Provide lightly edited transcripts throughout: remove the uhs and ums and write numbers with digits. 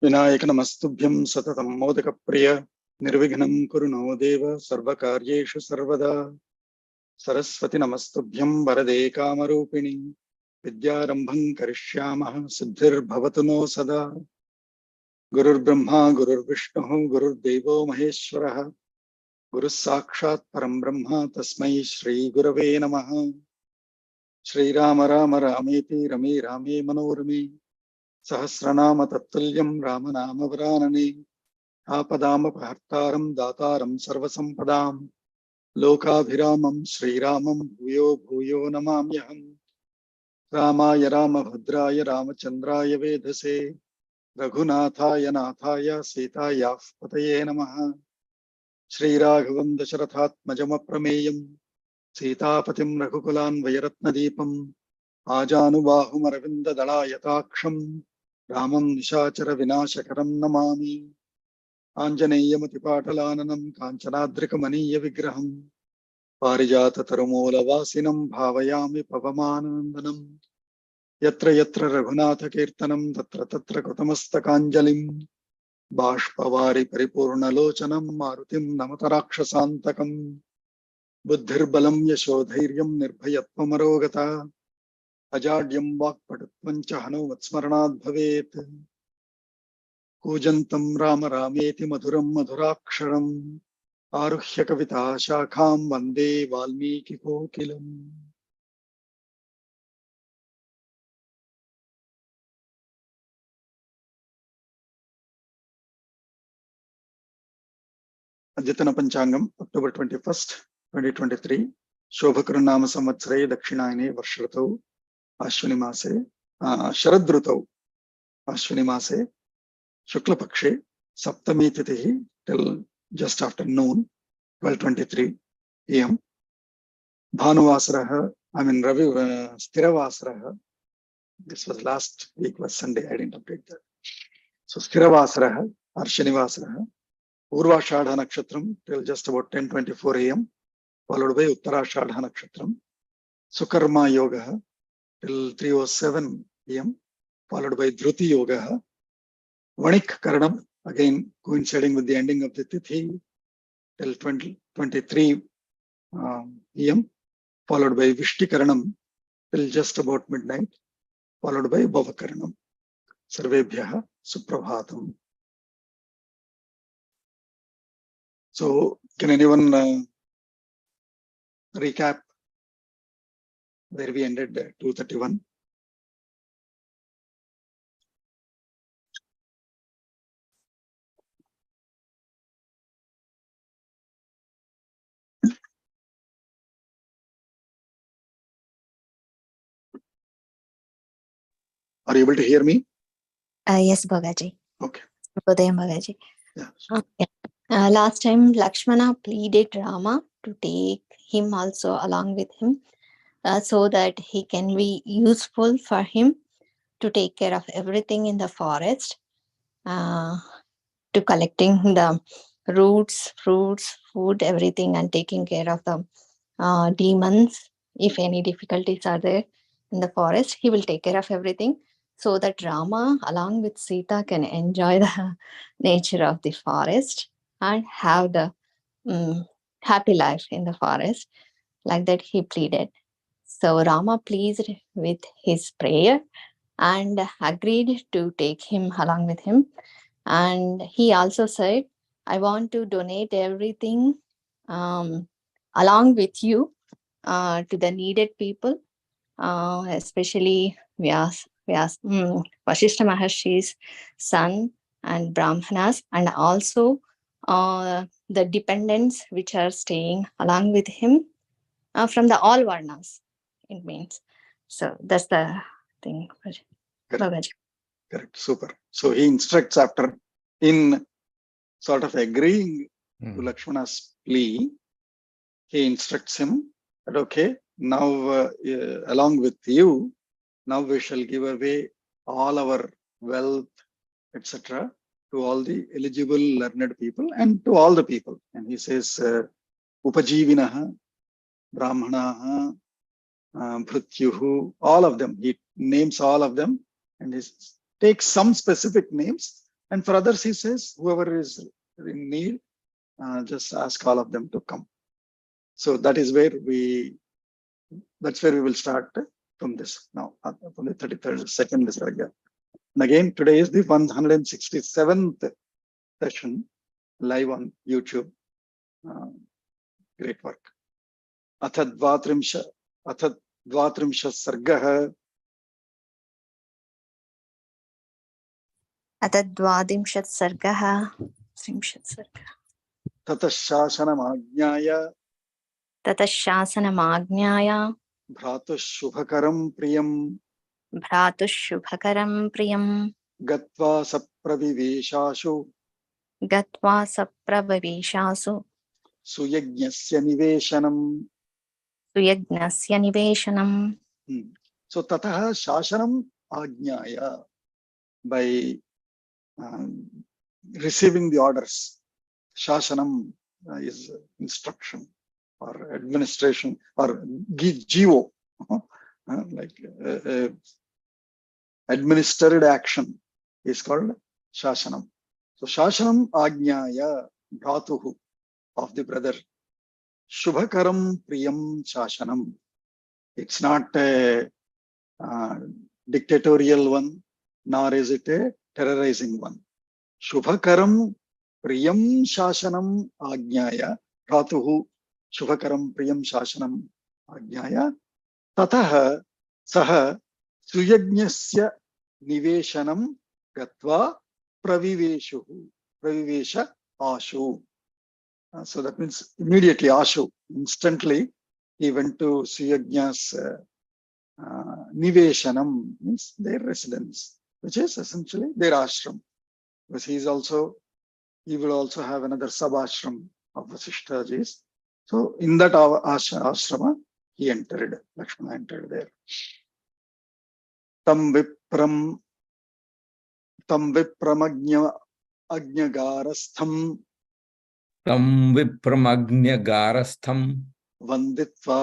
विनायक नमस्तुभ्यं सततं मोदकप्रिय निर्विघ्नं कुरु नो देव सर्वकार्येषु सर्वदा। सरस्वती नमस्तुभ्यं वरदे कामरूपिणि विद्यारम्भं करिष्यामः सिद्धिर्भवतु नो सदा। गुरुर्ब्रह्मा गुरुर्विष्णुः गुरुर्देवो महेश्वरः गुरुः साक्षात् परं ब्रह्म तस्मै श्रीगुरवे नमः। श्रीराम राम रामेति रमे रामे मनोरमे सहस्रनाम तत्तुल्यं रामनामवरानने। आपदामपहर्तारं दातारं सर्वसम्पदां लोकाभिरामं श्रीरामं भूयो भूयो नमाम्यहम्। रामाय रामभद्राय रामचन्द्राय वेधसे रघुनाथाय नाथाय सीतायाः पतये नमः। श्रीराघवं दशरथात्मजमप्रमेयं सीतापतिं रघुकुलान्वयरत्नदीपम् आजानुबाहुमरविन्ददलायताक्षं रामं निशाचर विनाशकरं नमामि। आञ्जनेयमतिपाटलाननं काञ्चनाद्रिकमनीयविग्रहं पारिजाततरुमूलवासिनं भावयामि पवमानन्दनं। यत्र यत्र रघुनाथकीर्तनं तत्र तत्र कृतमस्तकाञ्जलिं बाष्पवारि परिपूर्णलोचनं मारुतिं नमत राक्षसान्तकं। बुद्धिर्बलं यशोधैर्यं निर्भयत्वमरोगता अजाड्यं वाक्पटुत्वं च हनुमत्स्मरणात् भवेत्। कूजन्तं राम रामेति मधुरं मधुराक्षरम् आरुह्य कविता शाखां वन्दे वाल्मीकिकोकिलम्। अद्यतन पंचांगम अक्टोबर 21, 2023 शोभकृन्नाम संवत्सरे दक्षिणायने वर्षऋतौ अश्विनी मासे शरद ऋतौ अश्विनी मासे शुक्लपक्षे सप्तमी तिथिः till just after noon 12:23 am. भानुवासरः Ravi स्थिरवासरः. This was last week was Sunday. I didn't update that. So स्थिरवासरः शनिवासरः Purvashadha नक्षत्रम till just about 10:24 am followed by उत्तराषाढ़ नक्षत्रम. Sukarma योगः till 3:07 am followed by धृति योगः. वणिक करणम again coinciding with the ending of the tithi till 20:23 am followed by Vishti Karanam till just about midnight followed by Bhavakaranam. Sarvebhyah Suprabhatam. So can anyone recap where we ended 2:31? Are you able to hear me? Yes, Bhagaji. Okay. Shubhodayam, Bhagaji. Yeah. Okay. Last time Lakshmana pleaded Rama to take him also along with him so that he can be useful for him to take care of everything in the forest, to collecting the roots, fruits, food, everything, and taking care of the demons. If any difficulties are there in the forest, he will take care of everything so that Rama along with Sita can enjoy the nature of the forest and have the happy life in the forest. Like that he pleaded. So Rama pleased with his prayer and agreed to take him along with him. And he also said, I want to donate everything along with you to the needed people, especially Vasishtha Maharshi's son and Brahmanas, and also the dependents which are staying along with him from the all Varnas, it means. So that's the thing. Correct. Correct. Super. So he instructs after in sort of agreeing to Lakshmana's plea, he instructs him that, okay, now along with you, now we shall give away all our wealth, etc. to all the eligible learned people and to all the people. And he says, Upajivinaha, Brahmanaha, Bhrityuhu, all of them. He names all of them and he takes some specific names And for others, he says, whoever is in need, just ask all of them to come. So that's where we will start from this now, from the 33rd, second Sarga. And again, today is the 167th session live on YouTube. Great work. अथ द्वात्रिंश सर्गः अथ 12 सर्गः ततः शासनमाज्ञाय भ्रातुः शुभकरं प्रियं गत्वा सप्रविवेशासु सुयज्ञस्य निवेशनम्. So tatah shasanam ajnaya, by receiving the orders. Shasanam is instruction or administration or jivo, like administered action is called shasanam. So shasanam ajnaya, bhratuhu of the brother. Shubhakaram priyam shasanam. It's not a dictatorial one, nor is it a terrorizing one. Shubhakaram priyam shasanam ajnaya, bhratuhu shubhakaram priyam shasanam ajnaya, tatah saha suyajñasya niveshanam gatva pravivesha ashu. So that means immediately ashu, instantly he went to Suyajña's niveshanam, means their residence, which is essentially their ashram, because he will also have another sub-ashram of Vasishtaji's. So in that ashrama, he entered, Lakshmana entered there. Tam vipramagnagarastham Vanditva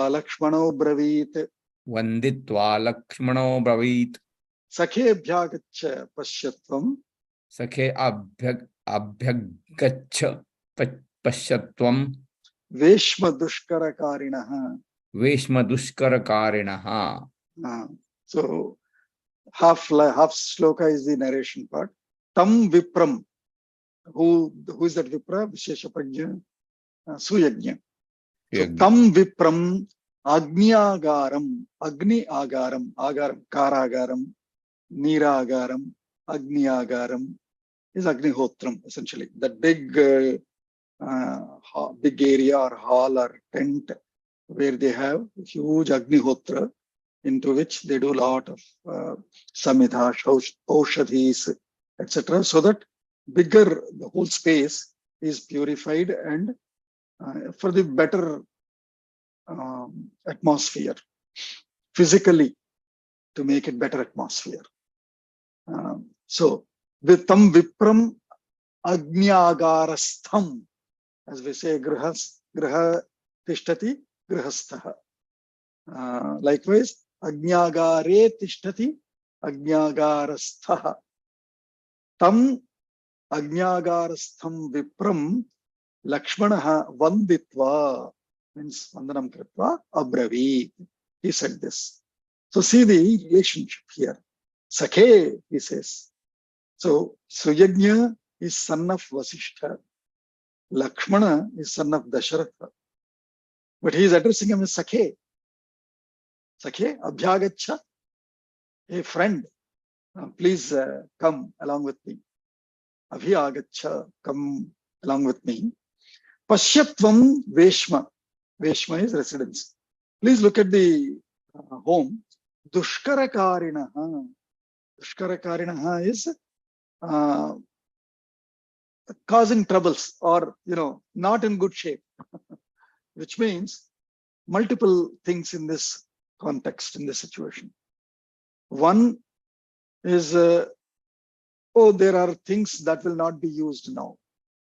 Lakshmano Bravit. Sakhe Bhyagaccha Pashyatvam. Sakhe Abhyagaccha Pashyatvam. Veshma Dushkarakarinaha. So half shloka is the narration part. Tam Vipram. Who is that Vipra? Vishesha Prajna. Suyajña. So tam vipram agni agaram, karagaram, niragaram, agni agaram is agnihotram, essentially. That big area or hall or tent where they have huge agnihotra, into which they do a lot of samhita, aushadhis, etc. So that the whole space is purified and for the better atmosphere, physically, to make it better atmosphere. So with tam vipram agniagarastham, as we say, graha tishtati grahastha. Likewise, agniagare tishtati agniagarastha. Tam agniagarastham vipram Lakshmana vanditva, means vandanam kritva abravi. He said this. So see the relationship here. Sakhe, he says. So Suyajña is son of Vasishtha. Lakshmana is son of Dasharatha. But he is addressing him as Sakhe. Sakhe, Abhyagaccha, a friend. Please come along with me. Abhyagaccha, come along with me. Pashyatvam Veshma. Veshma is residence. Please look at the home. Dushkarakarinaha. Dushkarakarinaha is causing troubles or, not in good shape, which means multiple things in this context, in this situation. One is, there are things that will not be used now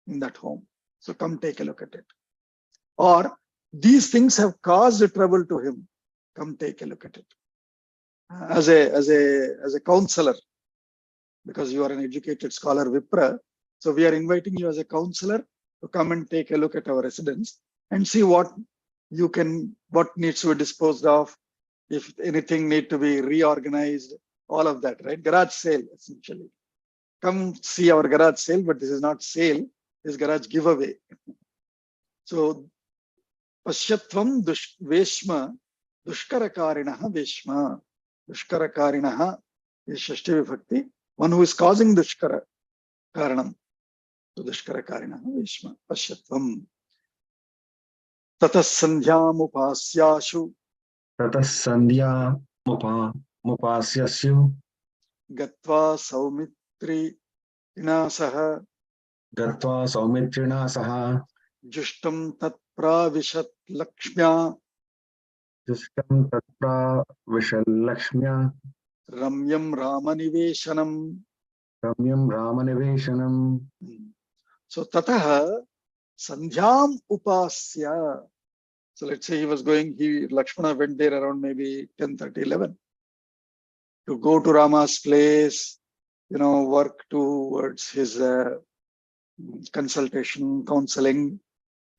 in that home. So come take a look at it. Or these things have caused trouble to him. Come take a look at it. As a counselor, because you are an educated scholar, Vipra. So we are inviting you as a counselor to come and take a look at our residence and see what needs to be disposed of, if anything need to be reorganized, all of that, right? Garage sale, essentially. Come see our garage sale, but this is not sale, this is garage giveaway. So, Pashyatvam Veshma Dushkarakarinaha Veshma. Dushkarakarinaha is Shashti Vibhakti, one who is causing Dushkara Karanam. So, Dushkarakarinaha Veshma Pashyatvam. Tatas Sandhyam Upasyashu Tatah sandhya mupasyasyu Gatva Saumitri Inasaha gatva saumitrina saha Jushtam Tat Pravishat Lakshmya dushtam tatra vishallakshmya Ramyam Ramaniveshanam. ramyam ramaniveshanam. So Tataha Sandhyam Upasya. So let's say Lakshmana went there around maybe 10:30, 11 to go to Rama's place, work towards his consultation, counseling.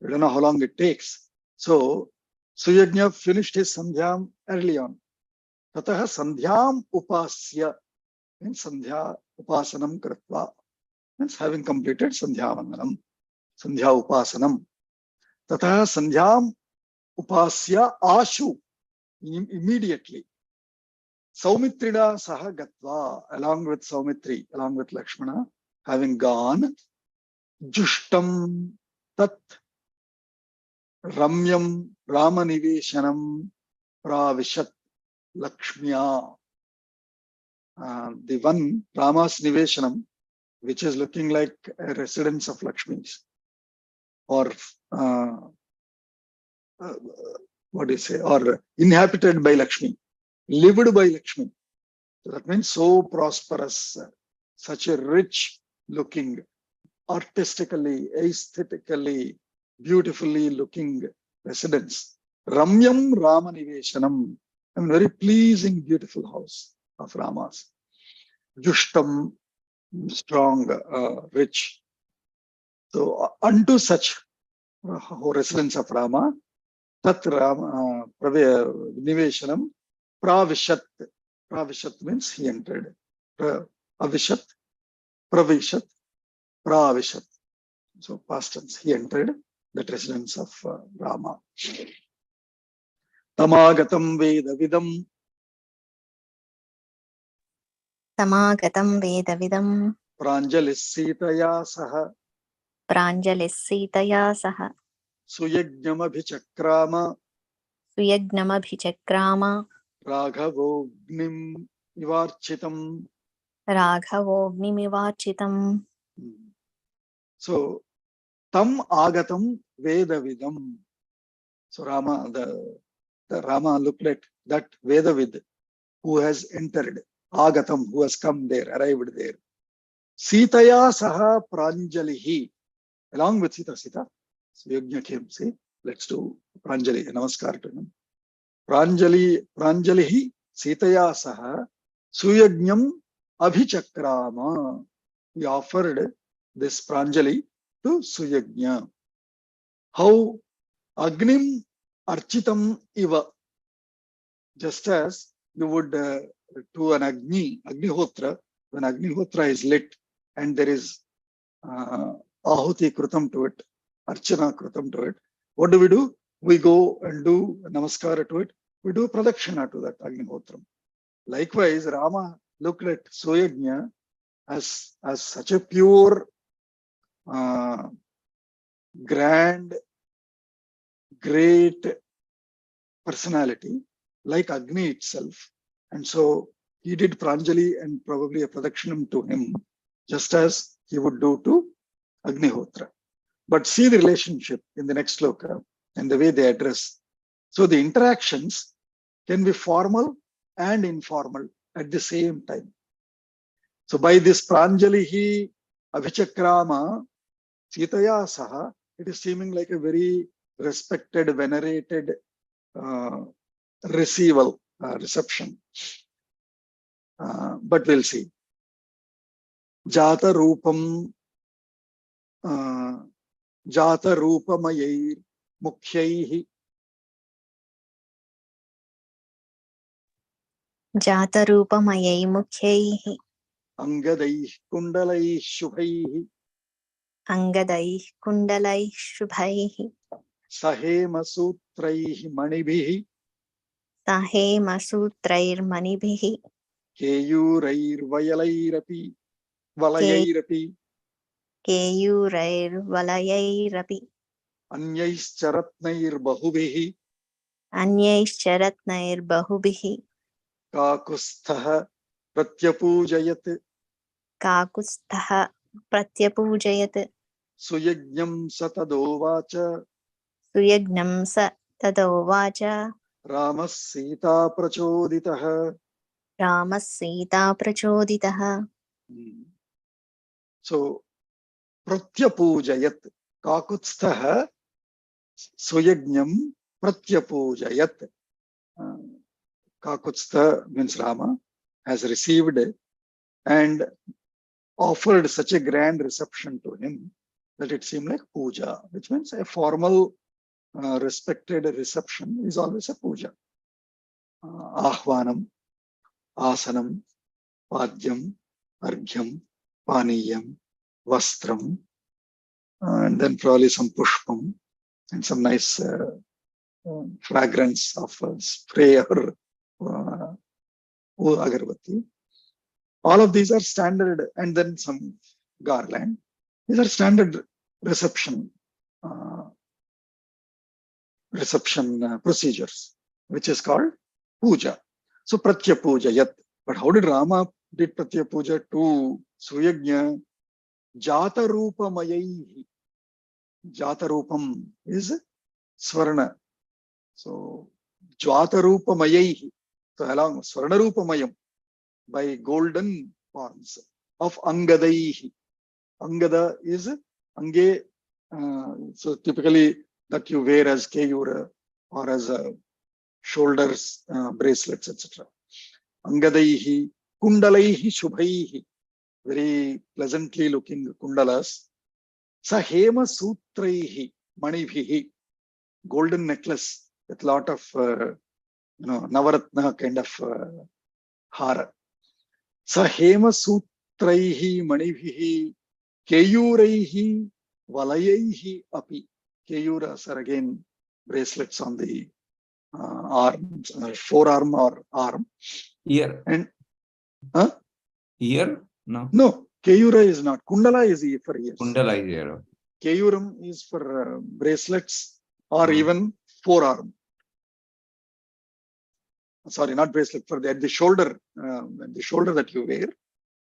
We don't know how long it takes. So Suyajna finished his Sandhyam early on. Tataha Sandhyam Upasya means Sandhya Upasanam Kritva, means having completed Sandhya Vandanam, Sandhya Upasanam. Tataha Sandhyam Upasya Ashu, immediately. Saumitrina Saha Gatva, along with Saumitri, along with Lakshmana, having gone, Jushtam Tat Ramyam Ramaniveshanam Pravishat Lakshmya. The one, Rama's Niveshanam, which is looking like a residence of Lakshmis, or what do you say, or inhabited by Lakshmi, lived by Lakshmi. So that means so prosperous, such a rich looking, artistically, aesthetically, beautifully looking residence. Ramyam Ramaniveshanam, a very pleasing, beautiful house of Rama's. Jushtam, strong, rich. So unto such residence of Rama, Tat Rama Niveshanam Pravishat. Pravishat means he entered. Avishat, Pravishat, Pravishat. So past tense, he entered that residence of Rama. Tamagatam Vedavidam. Tamagatam Vedavidam Pranjalis Sitaya Saha. Pranjalis Sitaya Saha Suyajnamabhichakrama. Suyajnamabhichakrama Raghavognim Ivarchitam. Raghavognimirvachitam. So, Tam Agatam Vedavidam. So Rama, the Rama looked at that Vedavid who has entered, Agatam, who has come there, arrived there. Sitaya Saha Pranjalihi, along with Sita. So Yajna came, see, let's do Pranjali, Namaskar to him. Pranjalihi Sitaya Saha Suyajnam Abhichakrama. He offered this Pranjali to Suyajna. How? Agnim Architam Iva. Just as you would to an Agnihotra, when Agnihotra is lit and there is Ahuti Krutam to it, Archana Krutam to it, what do? We go and do Namaskara to it. We do Pradakshina to that Agnihotram. Likewise, Rama looked at Suyajna as such a pure, grand, great personality, like Agni itself. And so he did Pranjali and probably a Pradakshinam to him, just as he would do to Agnihotra. But see the relationship in the next sloka and the way they address. So the interactions can be formal and informal at the same time. So by this Pranjalihi Abhichakrama Sitaya Saha, it is seeming like a very respected, venerated reception. But we'll see. Jatarupam Jatarupamayir Mukhyaihi Jatarupamaya Mukhyaih Angadaih Kundalaih Shubhaihi Angadaih Kundalaih Shubhaih Sahema Sutraihi Manibhihi Sahe Masutrair Manibhihi Keyurair Vayalairapi Ke Valayairapi Keyurair Valayairapi Anyaischarapnair Bahubihi Anyaicharatnair Bahubihi Kakustha Pratyapujayat Kakustha Pratyapujayat Suyajnam Satadovacha Suyagnam Sa Tadavacha Ramas Sita Prachoditaha. Ramas Sita Prachoditaha. So, Pratyapujayat Kakustha Suyajnam Pratyapujayat. Kakustha means Rama has received and offered such a grand reception to him that it seemed like puja, which means a formal, respected reception is always a puja. Ahvanam, asanam, padyam, arghyam, paniyam, vastram, and then probably some pushpam and some nice fragrance of spray or agarbatti. All of these are standard, and then some garland. These are standard reception procedures, which is called puja. So Pratya Puja Yat. But how did Rama did Pratya Puja to Suyagnya? Jata Rupa Mayaihi. Jata Rupam is Swarna. So Jata Rupa Mayaihi. So along Swarna Rupa Mayam by golden forms of Angadaihi. Angada is Ange. So typically that you wear as Keyura or as shoulders, bracelets, etc. Angadaihi, Kundalaihi, Shubhaihi, very pleasantly looking kundalas. Sahema Sutraihi, Manibhihi, golden necklace with lot of Navaratna kind of hara. Sahema Sutraihi, Manibhihi, Keyuraihi, Valayaihi api. Keyuras are again bracelets on the arm, forearm or arm. Ear. And Ear? No. no, Keyura is not. Kundala is for ears. Kundala is ear. Keyuram is for bracelets or even forearm. Sorry, not bracelet, for the shoulder, the shoulder that you wear,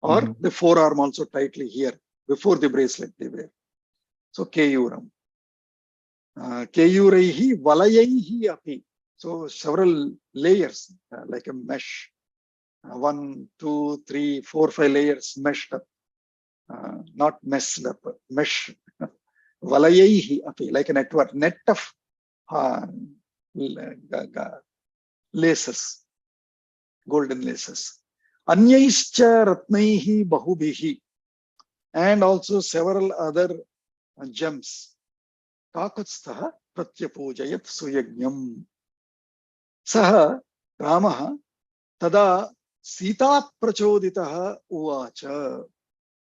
or the forearm also tightly here before the bracelet they wear. So Keyuram. Keyuraihi Valayaihi api. So several layers, like a mesh. 1, 2, 3, 4, 5 layers meshed up. Not messed up, mesh. Valayaihi api, like a network, net of laces, golden laces. Anyaischa ratnaihi bahubihi, and also several other gems. Kakutstha pratyapujayat suyagnyam. Saha Ramaha tada Sita prachoditaha uvacha.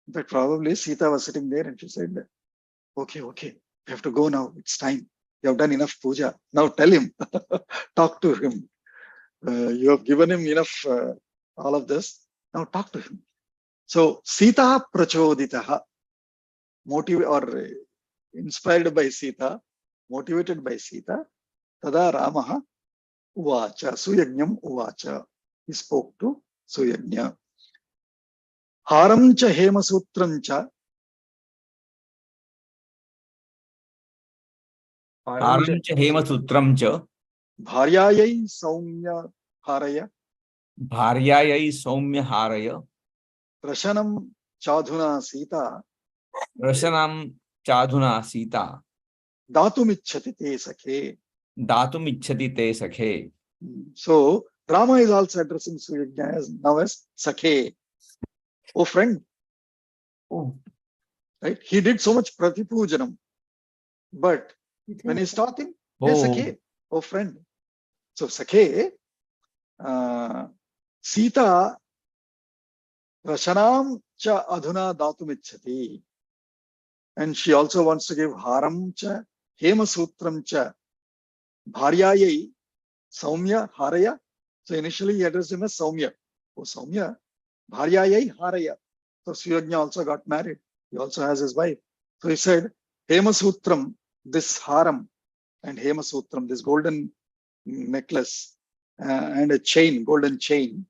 In fact, probably Sita was sitting there and she said, okay, we have to go now. It's time. You have done enough puja. Now tell him, talk to him. You have given him enough all of this. Now talk to him. So Sita prachoditaha, motivated or inspired by Sita, motivated by Sita, tada Ramaha uvacha, suyagnyam uvacha. He spoke to Suyagnya. Haram cha hemasutram cha. Haram cha hemasutram cha. Bharyayai saumya haraya. Bharyayai saumya haraya. Rashanam chadhuna Sita. Rashanam chadhuna Sita. Datumicchati te sakhe. Datumicchati te sakhe. So Rama is also addressing Suyagnya now as Sakhe. Oh friend, Oh. Right? He did so much pratipujanam. But when he's talking, hey, Sakhe, oh friend. So Sakhe, Sita Rashanam cha adhuna datumicchati. And she also wants to give haram cha hemasutram cha bharyayai Saumya haraya. So initially he addressed him as Saumya. Oh Saumya, bharyayai haraya. So Suyagnya also got married. He also has his wife. So he said, hemasutram, this haram, and hemasutram, this golden necklace and a chain, golden chain.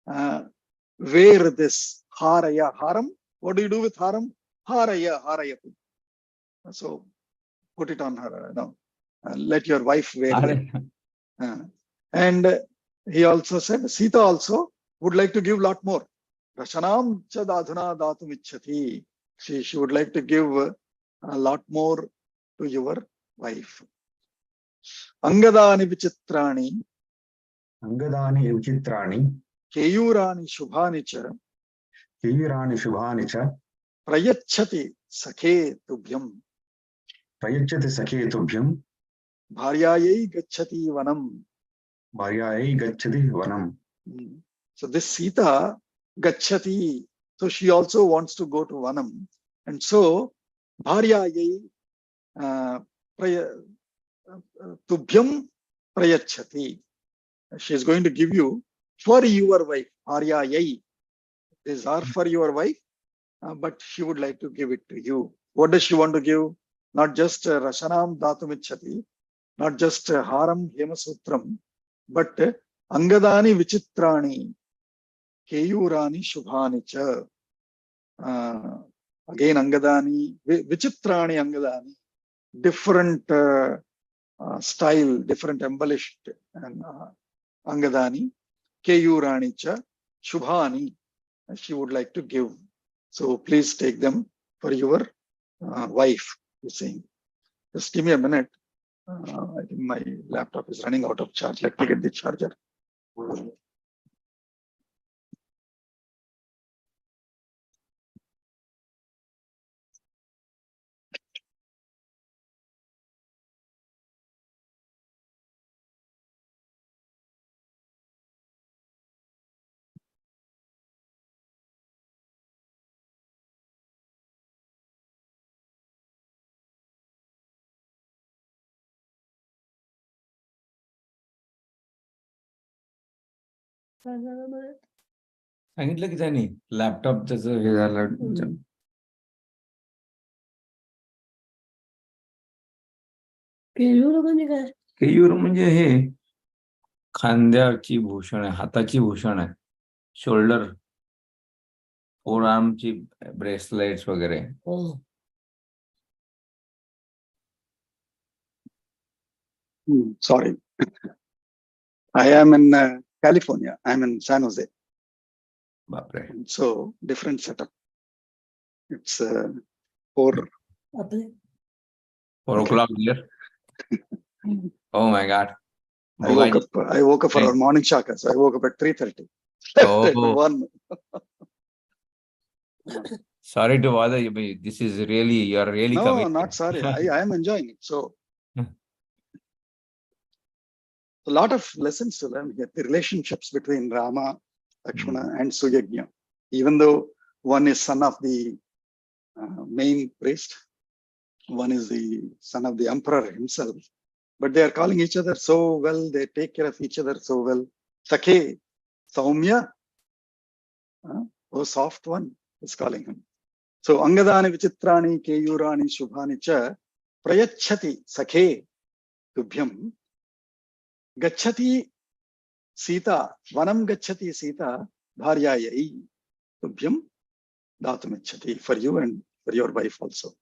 Wear this haraya. Haram, what do you do with haram? Haraya, haraya. So put it on her. No, let your wife wear it. And he also said, Sita also would like to give a lot more. Rashanam chadadhuna datum ichchati. She would like to give a lot more to your wife. Angadani vichitrani. Angadani vichitrani. Keyurani shubhani cha. Keyurani shubhani cha. Prayachati sakhe tubhyam. Prayachati sakhe tubhyam. Bharyayai gacchati vanam. Bharyayai gacchati vanam. So this Sita gacchati. So she also wants to go to vanam. And so Bharyayai tubhyam prayachati. She is going to give you for your wife. Bharyayai. These are for your wife, but she would like to give it to you. What does she want to give? Not just Rashanam Datumicchati, not just Haram Hemasutram, but Angadani Vichitrani, Keyurani Shubhani cha. Again Angadani, Vichitrani Angadani, different style, different embellished and Angadani, Keyurani cha, Shubhani, she would like to give. So please take them for your wife, you're saying. Just give me a minute. I think my laptop is running out of charge. Let me get the charger. सांगितलं की त्यांनी laptop त्याचं हे झालं. केयूर म्हणजे हे खांद्याची भूषण आहे, हाताची भूषण आहे, shoulder four आर्मची bracelets वगैरे. Sorry. I am in California. I'm in San Jose. बापरे. So different setup. It's 4 o'clock here. Oh my God. I woke up for our morning shaka. So I woke up at 3:30. Oh. At 1. Sorry to bother you, but this is really, you're really No, committed. not sorry. I am enjoying it. So a lot of lessons to learn here. The relationships between Rama, Lakshmana, and Suyagnya. Even though one is son of the main priest, one is the son of the emperor himself, but they are calling each other so well. They take care of each other so well. Sakhe, Saumya, oh soft one, is calling him. So Angadani Vichitrani, Keyurani, Shubhani cha, Prayachati, Sakhe, Tubhyam, Gacchati Sita, Vanam Gacchati Sita, Bharyayai, Tubhyam, Datumicchati, for you and for your wife also.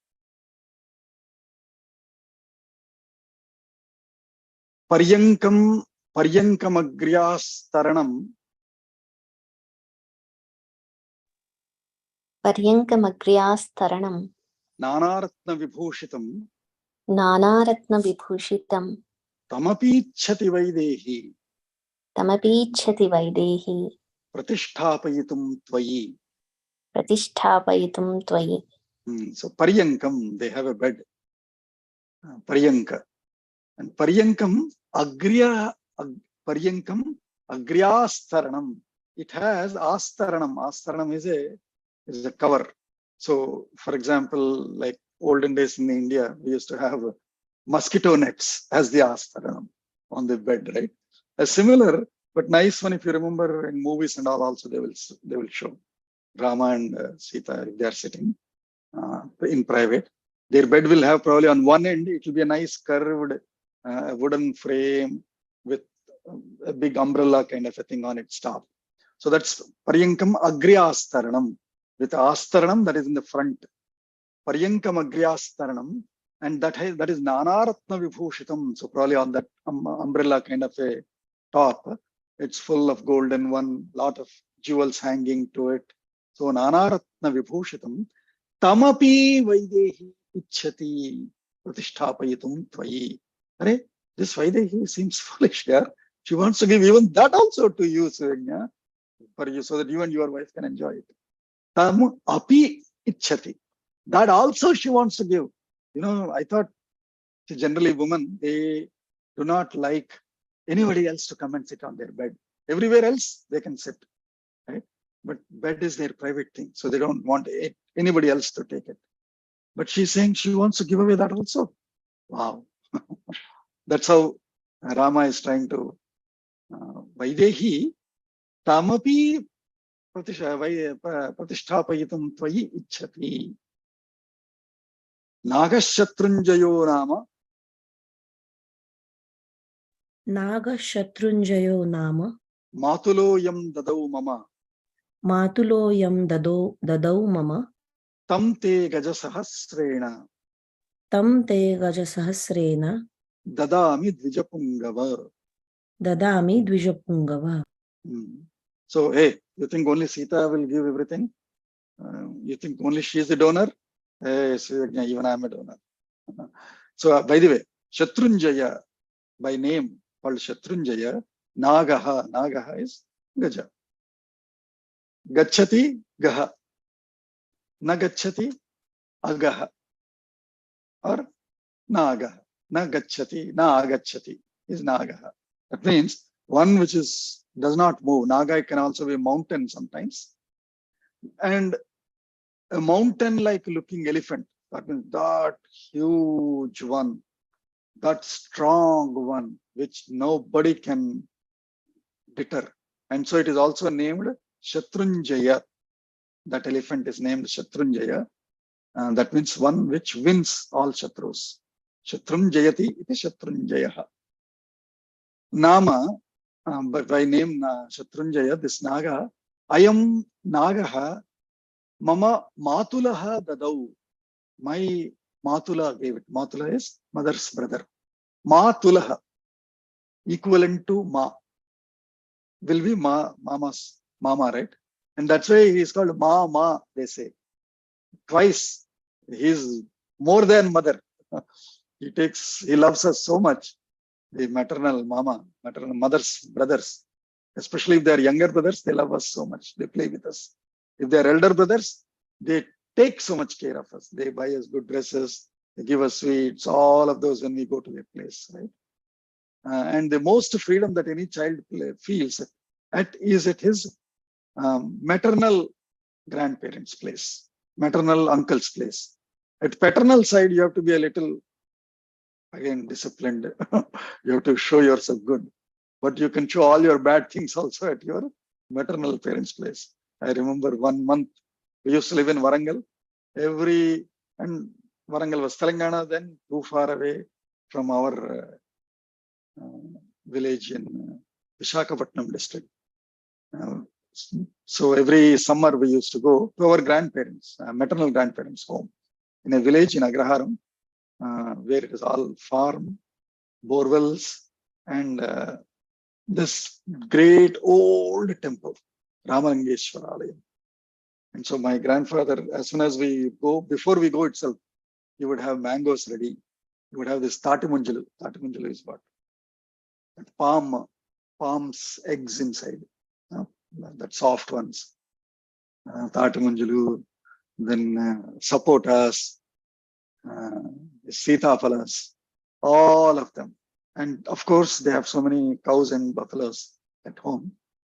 Paryankamagryas Taranam. Paryankamagryas Taranam. Nanaratna Vibhushitam. Nanaratna Vibhushitam. Tamapichati Vaidehi. Tamapichati Vaidehi. Pratishtapayitum Tvayi. प्रतिष्ठापयितुं त्वयि. So Paryankam, they have a bed. Paryanka. And Paryankam Paryankam Agryastaranam. It has Astaranam. Astaranam is a cover. So, for example, like olden days in India, we used to have mosquito nets as the Astaranam on the bed, right? A similar but nice one, if you remember in movies and all, also they will show Rama and Sita, if they are sitting in private. Their bed will have probably on one end, it will be a nice curved wooden frame with a big umbrella kind of a thing on its top. So that's Paryankam Agryastaranam. With Astaranam, that is in the front. Paryankam Agryastaranam. And that is Nanaratna Vibhushitam. So probably on that umbrella kind of a top, it's full of golden one, lot of jewels hanging to it. So Nanaratna Vibhushitam. Tamapi Vaidehi Ichhati Pratishthapayitum Tvayi. This Vaidehi seems foolish here. She wants to give even that also to you, Surya, for you, so that you and your wife can enjoy it. Tam api ichhati. That also she wants to give. I thought generally women, they do not like anybody else to come and sit on their bed. Everywhere else they can sit, right? But bed is their private thing, so they don't want anybody else to take it. But she's saying she wants to give away that also. Wow. That's how Rama is trying to Vaidehi Tamapi Pratishthapayitum Tvayi Ichhati. Nagashatrunjayo Rama. Nagashatrunjayo Nama. Matuloyam Dadau Mama. Matuloyam dadau mama. Tam te Gajasahasrena. Tam te Gajasahasrena. Dadami Dvijapungava. Dadami Dvijapungava. So, hey, you think only Sita will give everything? You think only she is the donor? Hey, even I am a donor. So, by the way, Shatrunjaya, by name called Shatrunjaya, Nagaha. Nagaha is Gaja. Gachati, Gaha. Nagachati, Agaha. Or Nagaha. Nagachati, Nagachati is Nagaha. That means one which does not move. Naga can also be a mountain sometimes. And a mountain-like looking elephant. That means that huge one, that strong one, which nobody can deter. And so it is also named Shatrunjaya. That elephant is named Shatrunjaya. That means one which wins all Shatrus. Shatrunjayati iti Shatrunjayaha. Nama, but by name Shatrunjaya, this Naga, Ayam Nagaha, Mama Matulaha Dadau. My Matula gave it. Matula is mother's brother. Matulaha, equivalent to Ma, will be Mama's Mama, right? And that's why he is called Ma, they say. Twice. He is more than mother. He loves us so much. The maternal mother's brothers, especially if they are younger brothers, they love us so much. They play with us. If they are elder brothers, they take so much care of us. They buy us good dresses, they give us sweets, all of those when we go to their place, right? And the most freedom that any child feels is at his maternal grandparents' place, maternal uncle's place. At paternal side, you have to be a little, again, disciplined. You have to show yourself good. But you can show all your bad things also at your maternal parents' place. I remember 1 month, we used to live in Warangal. And Warangal was Telangana, then too far away from our village in Visakhapatnam district. So every summer we used to go to our grandparents, maternal grandparents' home in a village in Agraharam, where it is all farm, borewells, and this great old temple, Ramalingeshwara Alayam. And so my grandfather, as soon as we go, before we go itself, he would have mangoes ready. He would have this tatimunjalu. Tatimunjalu is what? That palm's eggs inside, that soft ones. Tatamanjulu, then Sapotas, Sitapalas, all of them. And of course, they have so many cows and buffaloes at home.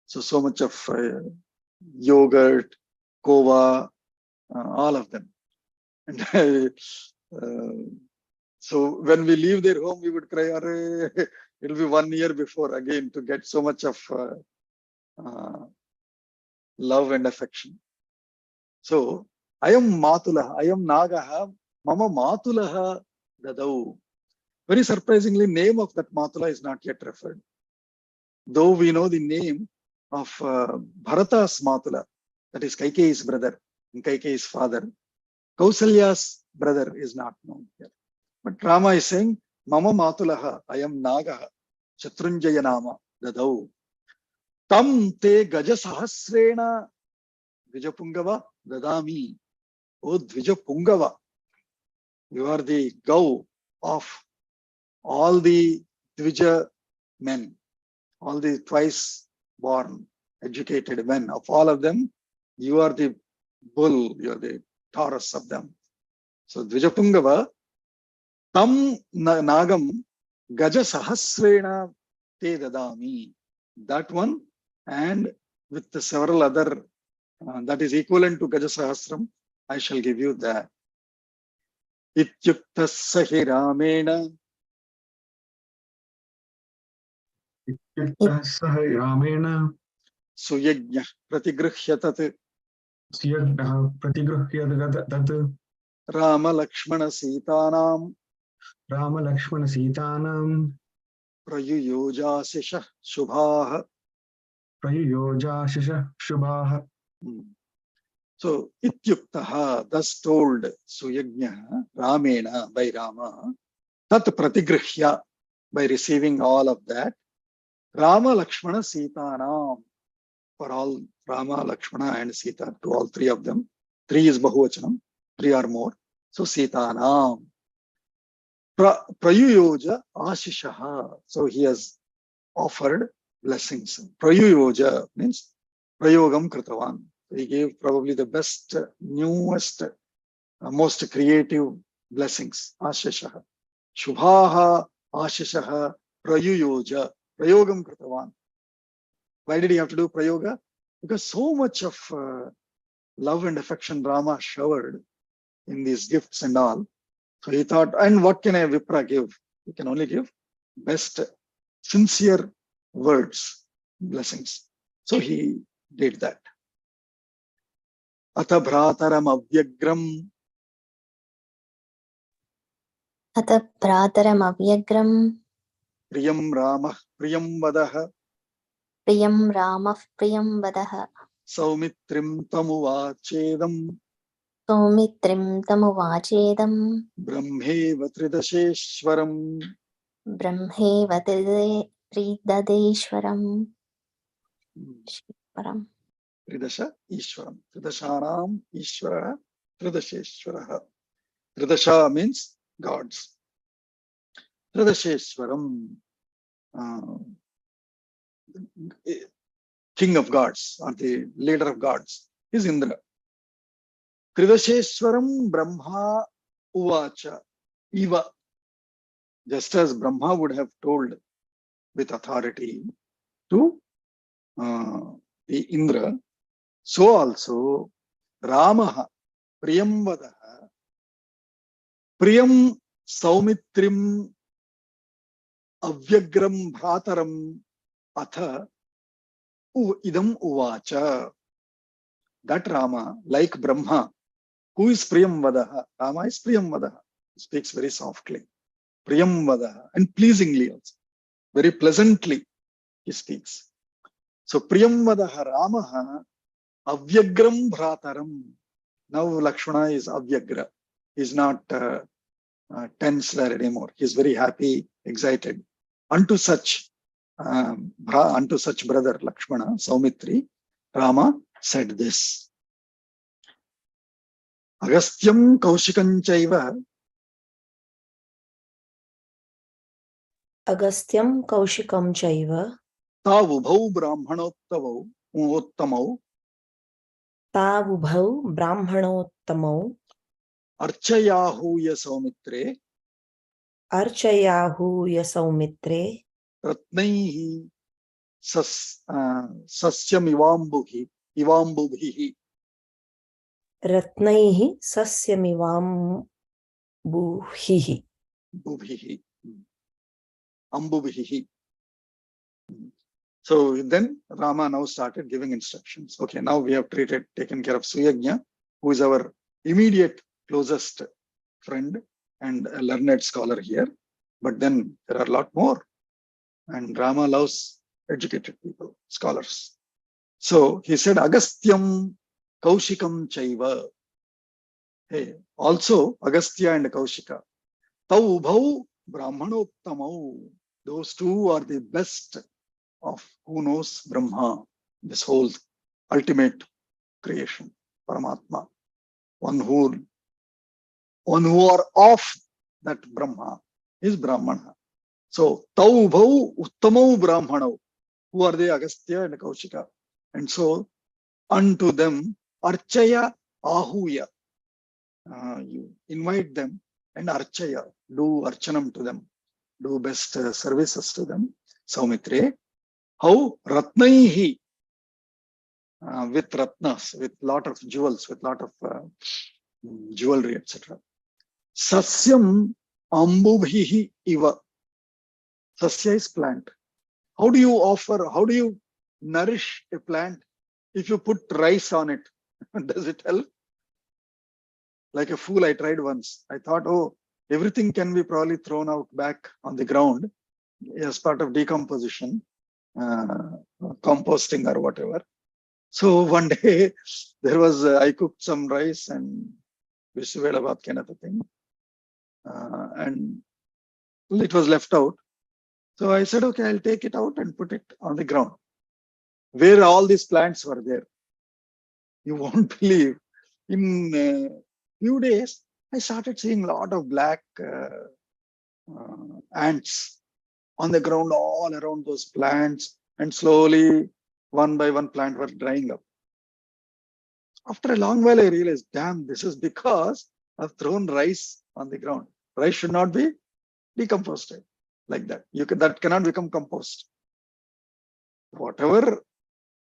So much of yogurt, kova, all of them. And so when we leave their home, we would cry, "Arre, it'll be 1 year before again to get so much of love and affection." So, Ayam Matulaha, Ayam Nagaha, Mama Matulaha Dadau. Very surprisingly, name of that Matula is not yet referred. Though we know the name of Bharata's Matula, that is Kaikeyi's brother and Kaikeyi's father. Kausalya's brother is not known yet. But Rama is saying, Mama Matulaha, Ayam Nagaha, Shatrunjaya Nama Dadau. Tam te Gaja Sahasrena Dvijapungava Dadami. O Dvijapungava, you are the Gau of all the Dvija men, all the twice born, educated men. Of all of them, you are the bull, you are the Taurus of them. So Dvijapungava, Tam Nagam Gaja Sahasrena Te Dadami. That one, and with the several other, that is equivalent to Gaja Sahasram, I shall give you that. Ityuktasahi Ramena. इत्युक्तः सः रामेण Suyajñah Pratigruhyatat स्यग्नः प्रतिगृह्य तत् Rama Lakshmana Sitanam रामलक्ष्मणसीतानां Prayuyojasisha Shubhaha. प्रयुयोजाशिष शुभाः. So Ityuktaha, thus told Suyajñah Ramena, by Rama, Tat Pratigruhya, by receiving all of that, Rama Lakshmana Sitanam, for all Rama, Lakshmana and Sita, to all three of them. Three is Bahuvachanam, three or more. So Sitanam. Prayuyoja Ashishaha. So he has offered blessings. Prayuyoja means Prayogam Kritavan. He gave probably the best, newest, most creative blessings. Ashishaha. Shubhaha Ashishaha Prayuyoja. Prayogam Kritavan. Why did he have to do Prayoga? Because so much of love and affection Rama showered in these gifts and all. So he thought, and what can a Vipra give? He can only give best, sincere words, blessings. So he did that. Atha bhrataram avyagram. Atha bhrataram avyagram. Priyam Rama Priyam Vadaha. Priyam Rama Priyam Vadaha. Saumitrim Tamuvachedam. Saumitrim Tamuvachedam. Brahmeva Tridasheshwaram. Brahmeva Tridadeshwaram. Tridasha Ishwaram. Tridashanam Ishwara. Tridasheshwara. Tridasha means gods. Tridasheshwaram, king of gods or the leader of gods, is Indra. Tridasheshwaram Brahma Uvacha. Eva. Just as Brahma would have told with authority to the Indra, so also Ramaha Priyam Vadaha Priyam Saumitrim Avyagram Bhrataram Atha Idam Uvacha. That Rama, like Brahma, who is Priyam Vadaha? Rama is Priyam Vadaha. He speaks very softly. Priyam Vadaha, and pleasingly also. Very pleasantly he speaks. So Priyam Vadaha Ramaha Avyagram Bhrataram. Now Lakshmana is Avyagra. He's not tense there anymore. He's very happy, excited. Unto such brother Lakshmana, Saumitri, Rama said this. Agastyam Kaushikam Chaiva. Agastyam Kaushikam Chaiva. Tavubhau Brahmanottamau तावुभौ ब्राह्मणोत्तमौ Archayahuya Saumitre अर्चयाहूय सौमित्रे Ratnaihi Sasyam Ivambubhihi. रत्नैः सस्यमिवाम्बुभिः Bubhihi. Ambubhihi. So then Rama now started giving instructions. Okay, now we have taken care of Suyagnya, who is our immediate closest friend and a learned scholar here. But then there are a lot more. And Rama loves educated people, scholars. So he said, Agastyam Kaushikam Chaiva. Hey, also Agastya and Kaushika. Tau Ubhau Brahmanottamau. Those two are the best of who knows Brahma, this whole ultimate creation, Paramatma. One who are of that Brahma is Brahmana. So Tau Ubhau Uttamau Brahmanau. Who are they? Agastya and Kaushika. And so unto them, Archaya Ahuya. You invite them and Archaya, do Archanam to them, do best services to them. Saumitre. How? Ratnaihi, with ratnas, with lot of jewels, with lot of jewelry, etc. Sasyam Ambubhihi Iva. Sasya is plant. How do you nourish a plant if you put rice on it? Does it help? Like a fool, I tried once. I thought, oh, everything can be probably thrown out back on the ground as part of decomposition, composting or whatever. So one day there was, I cooked some rice and Vishwelabat kind of a thing. And it was left out. So I said, okay, I'll take it out and put it on the ground where all these plants were there. You won't believe. In a few days, I started seeing a lot of black ants on the ground all around those plants, and slowly, one by one, plant were drying up. After a long while, I realized, damn, this is because I've thrown rice on the ground. Rice should not be decomposed like that. That cannot become compost. Whatever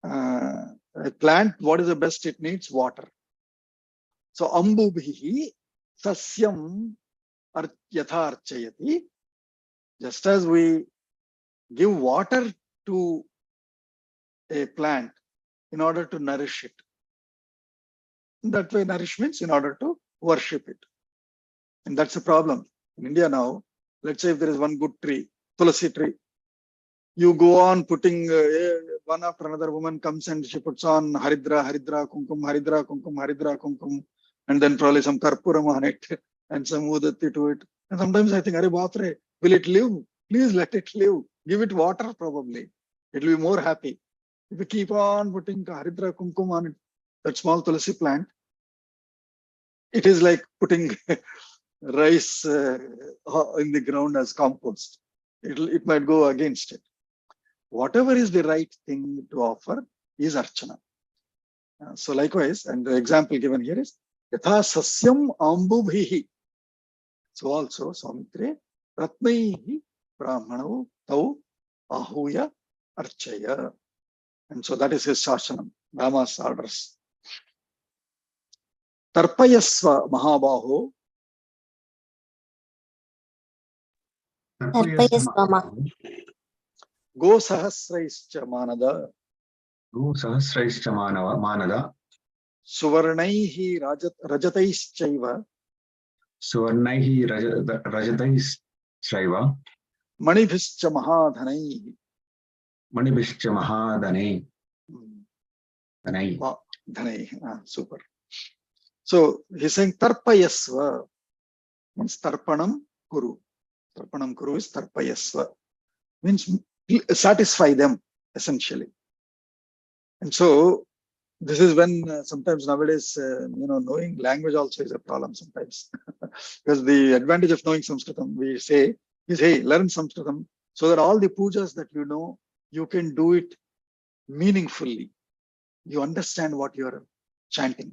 a plant, what is the best it needs? Water. So ambubhihi sasyam yatha archayati. Just as we give water to a plant in order to nourish it. That way, nourish means in order to worship it. And that's a problem. In India now, let's say if there is one good tree, tulsi tree, you go on putting one after another, woman comes and she puts on haridra, haridra, kumkum, haridra, kumkum, haridra, kumkum, and then probably some karpuram on it and some udatti to it. And sometimes I think, Are Bapre, will it live? Please let it live. Give it water probably. It will be more happy. If you keep on putting haridra, kumkum on it, that small tulsi plant, it is like putting rice in the ground as compost. It might go against it. Whatever is the right thing to offer is archana. So likewise, and the example given here is yatha sasyam ambubhihi. So also Saumitre ratnaihi brahmanau tau ahuya archaya. And so that is his shasanam, Rama's orders. Tarpayasva mahabaho. Go sahasraischa manada. Go sahasraischa manada. Suvarnaihi rajataischaiva. Suvarnaihi rajataischaiva. Manibhischa mahadhanaihi. Manibhischa mahadhanai. Dhanai. Super. So he's saying tarpayasva means tarpanam kuru. Tarpanam kuru is tarpayasva. Means satisfy them, essentially. And so this is when sometimes nowadays, knowing language also is a problem sometimes. Because the advantage of knowing Sanskritam, we say, is, hey, learn Sanskritam so that all the pujas that you know, you can do it meaningfully. You understand what you're chanting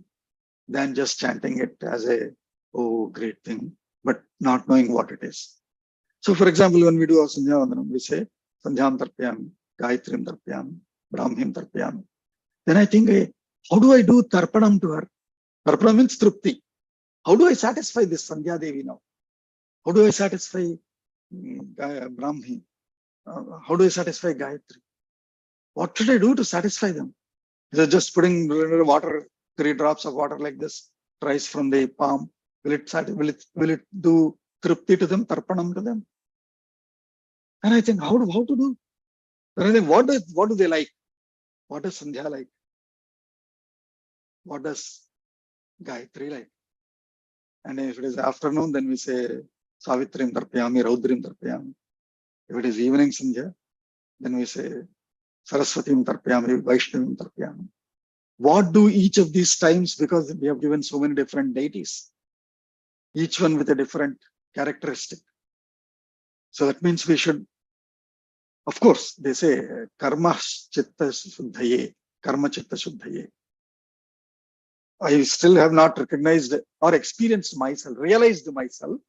than just chanting it as a, oh, great thing, but not knowing what it is. So, for example, when we do our Sandhya Vandanam, we say, Sandhyam Tarpyami, Gayatrim Tarpyami, Brahmim Tarpyami. Then I think, how do I do Tarpanam to her? Tarpanam means Trupti. How do I satisfy this Sandhya Devi now? How do I satisfy Brahmi? How do I satisfy Gayatri? What should I do to satisfy them? Is it just putting water, 3 drops of water like this, rise from the palm? Will it do Trupti to them, Tarpanam to them? And I think, how to do? Then I think, what do they like? What does Sandhya like? What does Gayatri like? And if it is afternoon, then we say Savitrim Tarpyami, Raudrim Tarpyami. If it is evening Sandhya, then we say Saraswatim Tarpyami, Vaishnavim Tarpyami. What do each of these times, because we have given so many different deities, each one with a different characteristic. So that means we should, of course, they say Karma Chitta Shuddhaye, Karma Chitta Shuddhaye. I still have not recognized or experienced myself, realized myself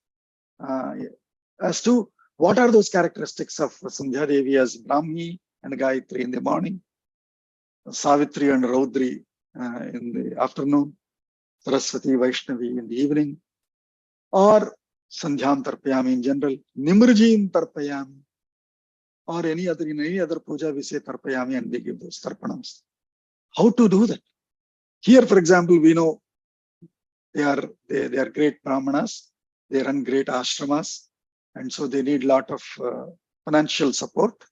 as to what are those characteristics of Sandhya Devi as Brahmi and Gayatri in the morning, Savitri and Raudri in the afternoon, Saraswati, Vaishnavi in the evening, or Sandhyam Tarpayami in general, Nimrjim Tarpayami, or in any other puja we say Tarpayami and they give those Tarpanams. How to do that? Here, for example, we know they are great Brahmanas, they run great ashramas, and so they need a lot of financial support.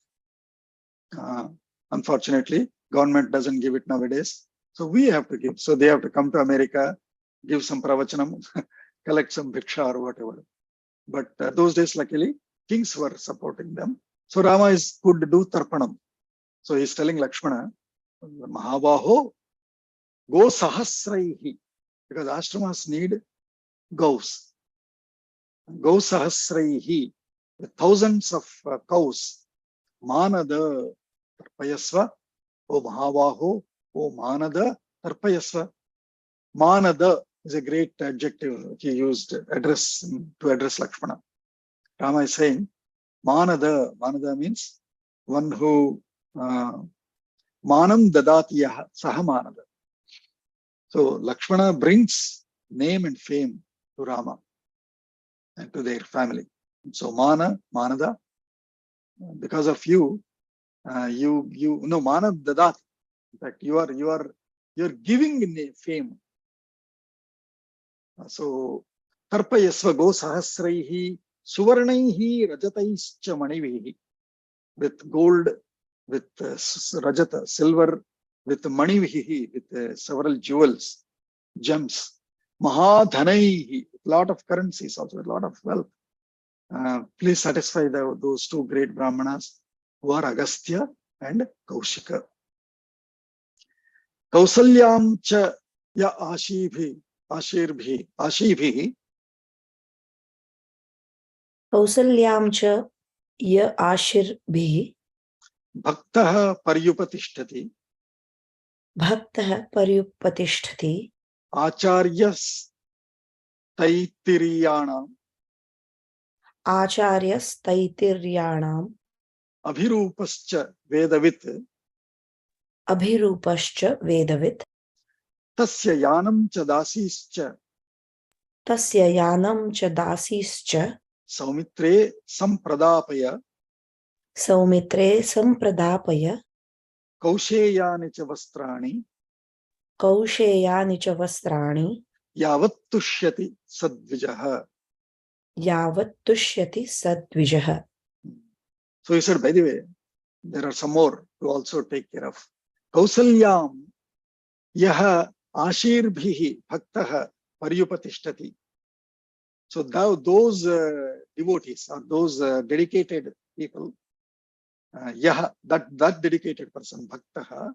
Unfortunately, government doesn't give it nowadays. So we have to give. So they have to come to America, give some pravachanam, collect some bhiksha or whatever. But those days, luckily, kings were supporting them. So Rama could do tarpanam. So he's telling Lakshmana, Mahabaho, go sahasraihi, because ashramas need goes. Go sahasraihi, with thousands of cows. Manada tarpayasva, O Mahabaho, O Manada tarpayasva. Manada is a great adjective he used to address Lakshmana. Rama is saying, Manada means one who Manam Dadatiyah Saha Manada. So Lakshmana brings name and fame to Rama and to their family. So Manada, because of you, Mana Dadat. In fact, you're giving fame. So Tarpayasva go sahasraihi suvarnaihi rajataischa manivihi, with gold, with rajata, silver, with manivihi, with several jewels, gems. Mahadhanaihi, a lot of currencies also, a lot of wealth. Please satisfy those two great Brahmanas who are Agastya and Kaushika. Kausalyam cha ya ashibhi. Kausalyam cha ya ashirbihi. Bhaktah paryupatishtati. Bhaktah paryupatishtati. Acharyas taitiriyanam. Acharyas taitiryanam. Abhirupascha vedavit. Abhirupascha vedavit. Tasya yanam cha dasischa. Tasya yanam cha dasischa. Saumitre sampradapaya. Saumitre sampradapaya. Kausheyani cha vastrani. Kausheyani cha vastrani. Yavat tushyati sadvijaha. Yavat tushyati sadvijaha. So he said, by the way, there are some more to also take care of. Kausalyam yaha ashirbhihi bhaktaha paryupatishtati. So those devotees or those dedicated people, yaha, that dedicated person, bhaktaha,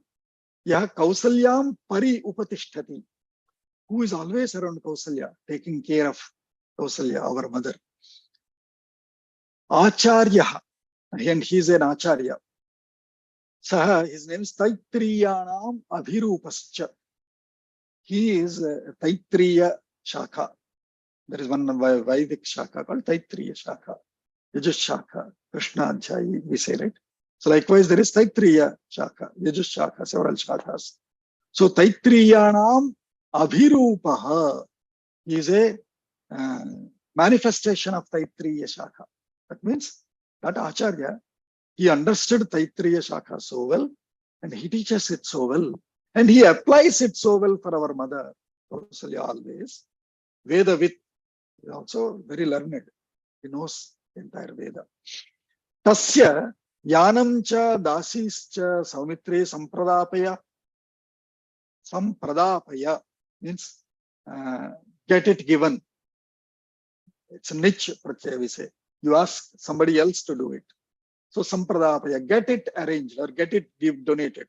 yaha kausalyam paryupatishtati, who is always around Kausalya, taking care of Kausalya, our mother. Acharya, and he is an Acharya. Saha, his name is Taitriyanam Abhirupascha. he is Taitriya Shakha. There is one Vaidik Shakha called Taitriya Shakha, Yajush Shakha, Krishna Adhyayi, we say, right? So likewise, there is Taitriya Shakha, Yajush Shakha, several Shakhas. So Taitriyanam Abhirupaha is a manifestation of Taitriya Shakha. That means that Acharya, he understood Taitriya Shakha so well, and he teaches it so well, and he applies it so well for our mother, Kausalya always. Vedavit is also very learned. He knows the entire Veda. Tasya Yanam cha Dasischa Saumitre Sampradapaya. Sampradapaya means get it given. It's a niche, we say. You ask somebody else to do it. So Sampradapaya, get it arranged or get it donated.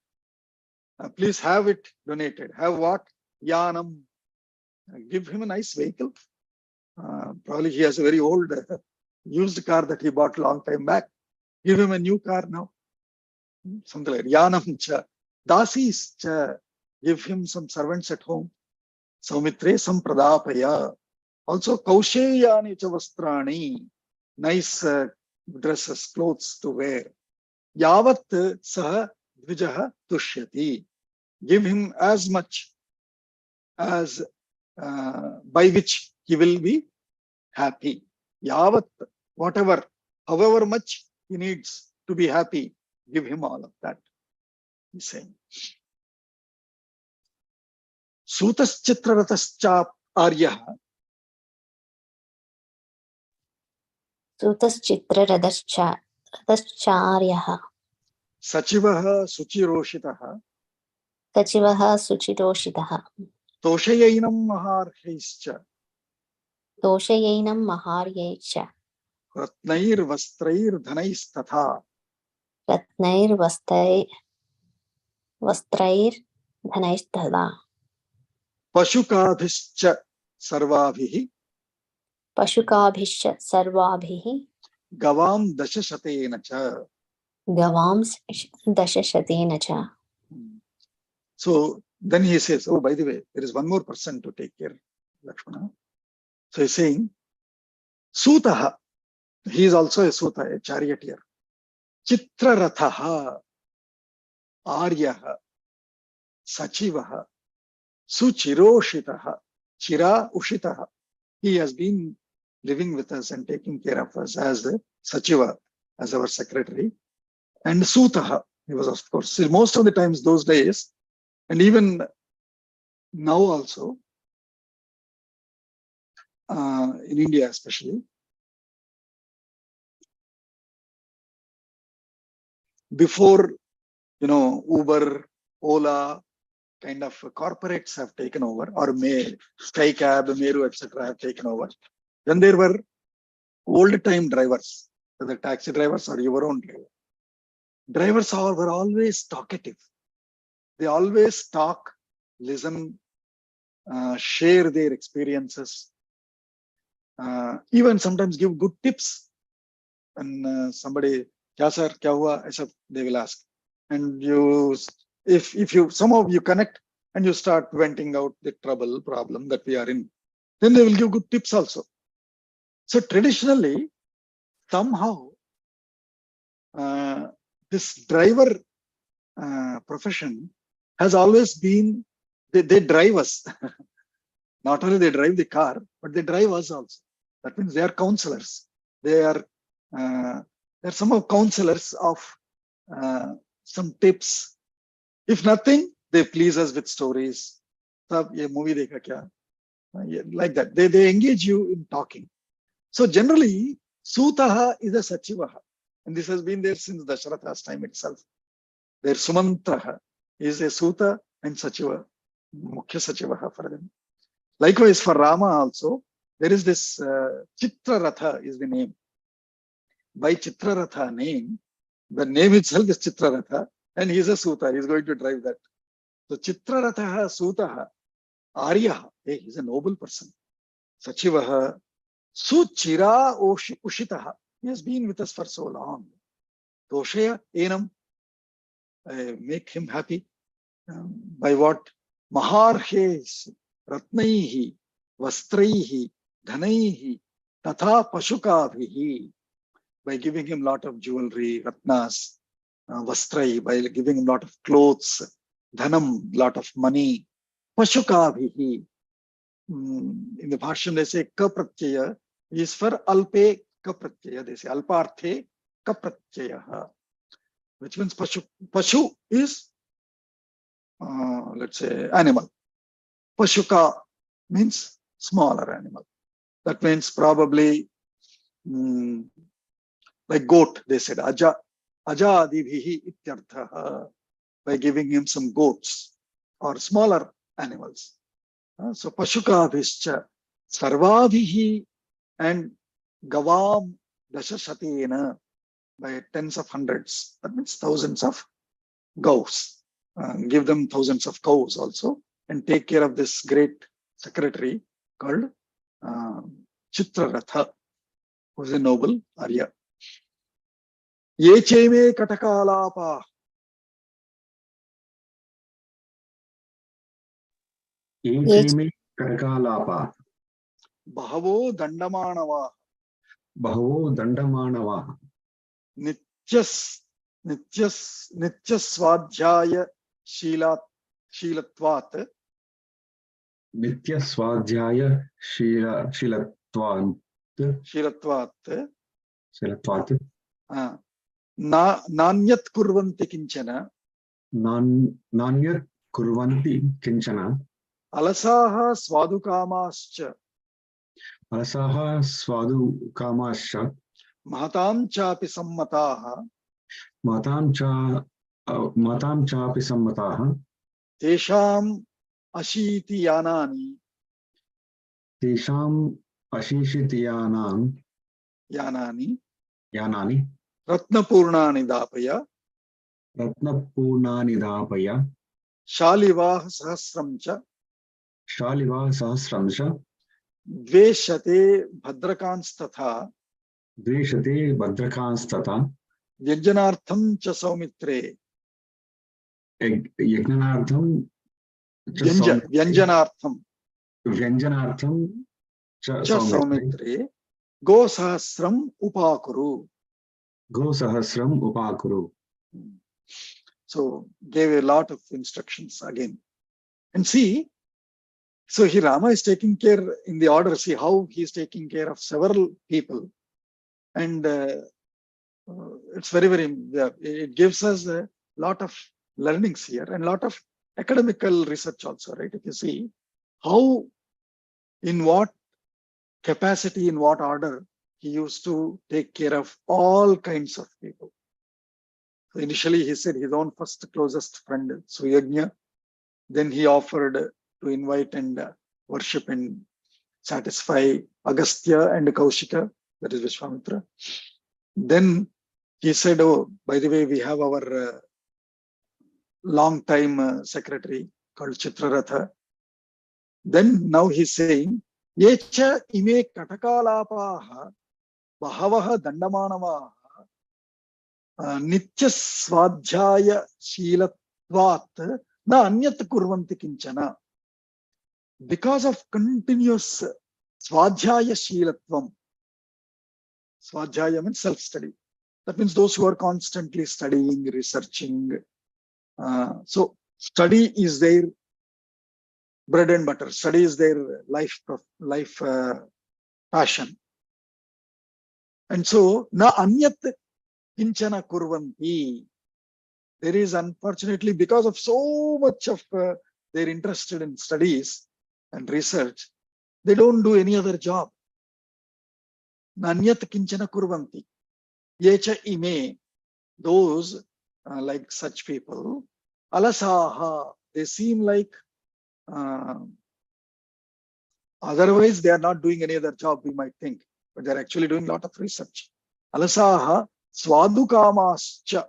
Please have it donated. Have what? Yanam. Give him a nice vehicle. Probably he has a very old used car that he bought a long time back. Give him a new car now. Something like Yanam cha. Dasis cha. Give him some servants at home. Saumitre Sampradapaya. Also Kausheyani cha vastrani. Nice dresses, clothes to wear. Yavat saha dvijaha tushyati. Give him as much as by which he will be happy. Yavat, whatever, however much he needs to be happy, give him all of that. He's saying. Sutaschitraratascha aryaha. Sutaschitraratascharyah. Sachivaha suchiroshitaha. Sachivaha suchiroshitaha. Toshayainam maharhischa. Doshayainam maharyecha. Ratnair vastrair dhanais tatha. Ratnair vastrair dhanaishthala. Pashukabhischa sarvabhihi. Pashukabhischa sarvabhihi. Gavam dashashatena cha. Gavams dashashatena cha. So then he says, oh, by the way, there is one more person to take care, Lakshmana. So he's saying, Sutaha, he is also a Suta, a charioteer. Chitrarathaha, Aryaha, Sachivaha, Suchiroshitaha, Chira Ushitaha. He has been living with us and taking care of us as the Sachiva, as our secretary. And Sutaha, he was, of course, most of the times those days, and even now also, in India especially, before, Uber, Ola, kind of corporates have taken over, or Skycab, Meru, etc. have taken over. Then there were old-time drivers, whether taxi drivers or your own driver. Drivers were always talkative. They always talk, listen, share their experiences, even sometimes give good tips. And somebody, kya sir, kya hua, they will ask. And if you somehow you connect and you start venting out the problem that we are in, then they will give good tips also. So traditionally, somehow, this driver profession has always been, they drive us. Not only they drive the car, but they drive us also. That means they are counselors. They're somehow counselors of some tips. If nothing, they please us with stories. Ye movie dekha kya? Like that. They engage you in talking. So generally, Sutaha is a Sachivaha. And this has been there since Dasharatha's time itself. Their Sumantraha is a Suta and Sachiva, Mukhya Sachivaha for them. Likewise, for Rama also, there is this Chitraratha is the name. By Chitraratha name, the name itself is Chitraratha, and he is a Suta. He is going to drive that. So Chitraratha Sutaha, Aryaha, he is a noble person. Sachivaha, Suchira Ushitaha. He has been with us for so long. Doshaya Enam, make him happy. By what? Maharhes, Ratnaihi, Vastraihi, Dhanaihi, Tatha Pashukabhihi. By giving him lot of jewelry, Ratnas, Vastrai, by giving him lot of clothes, Dhanam, lot of money, Pashukabhihi. In the Bhashyan they say Ka Pratyaya is for Alpe Ka Pratyaya. They say Alparthe Ka Pratyaya, which means Pashu is, let's say, animal. Pashuka means smaller animal. That means probably like goat, they said, Aja Adibhihi Ityarthaha, by giving him some goats or smaller animals. So Pashukabhischa Sarvabhihi and Gavam Dashashatena, by tens of hundreds. That means thousands of cows. Give them thousands of cows also, and take care of this great secretary called Chitraratha, who is a noble Arya. Ye cheme katakalapa. Ekeme Karakalapa. Bahavo Dandamanava. Bahavo Dandamanava. Nityas Swadhyaya Shilatvat. Nitya Swadhyaya Shilatvat. Nanyat kurvanti kinchana. Nanyat Kurvanti Kinchana. Alasaha swadukamascha. Alasaha Swadu Kamasha. Mahatam chapi sammataha. Matam Chapi Sammataha. Tesham ashiti yanani. Tesham Ashishitiyanam Yanani. Yanani. Ratnapurnani dapaya. Ratnapurnanidapaya. Shalivah sahasramcha. Shaliva Sahasramsha. Dveshate bhadrakanstatha. Dveshate Bhadrakanstata. Vyanjanartham cha saumitre. Yagnanartham Vyanjanartham Vyanjanartham cha Saumitre. saumitre. Go sahasram upakuru. Go Sahasram Upakuru. So gave a lot of instructions again. And see, so here Rama is taking care in the order, see how he is taking care of several people. And it's very, it gives us a lot of learnings here and a lot of academical research also, right? If you see how, in what capacity, in what order he used to take care of all kinds of people. So initially he said his own first closest friend, Suyagnya. Then he offered to invite and worship and satisfy Agastya and Kaushika, that is Vishwamitra. Then he said, oh, by the way, we have our long time secretary called Chitraratha. Then now he's saying, Yecha ime katakalapaha bahavaha dandamanavaha nitya swadhyaya shilatvat na anyat kurvanti kinchana. Because of continuous swadhyaya shilatvam. Swadhyaya means self-study. That means those who are constantly studying, researching. So study is their bread and butter. Study is their life passion. And so, na anyat kinchana kurvanti. There is, unfortunately, because of so much of they're interested in studies and research, they don't do any other job. Nanyat kinchana kurvanti. Yecha ime, those like such people, alasaha, they seem like otherwise they are not doing any other job, we might think, but they're actually doing a lot of research. Alasaha swadukamascha,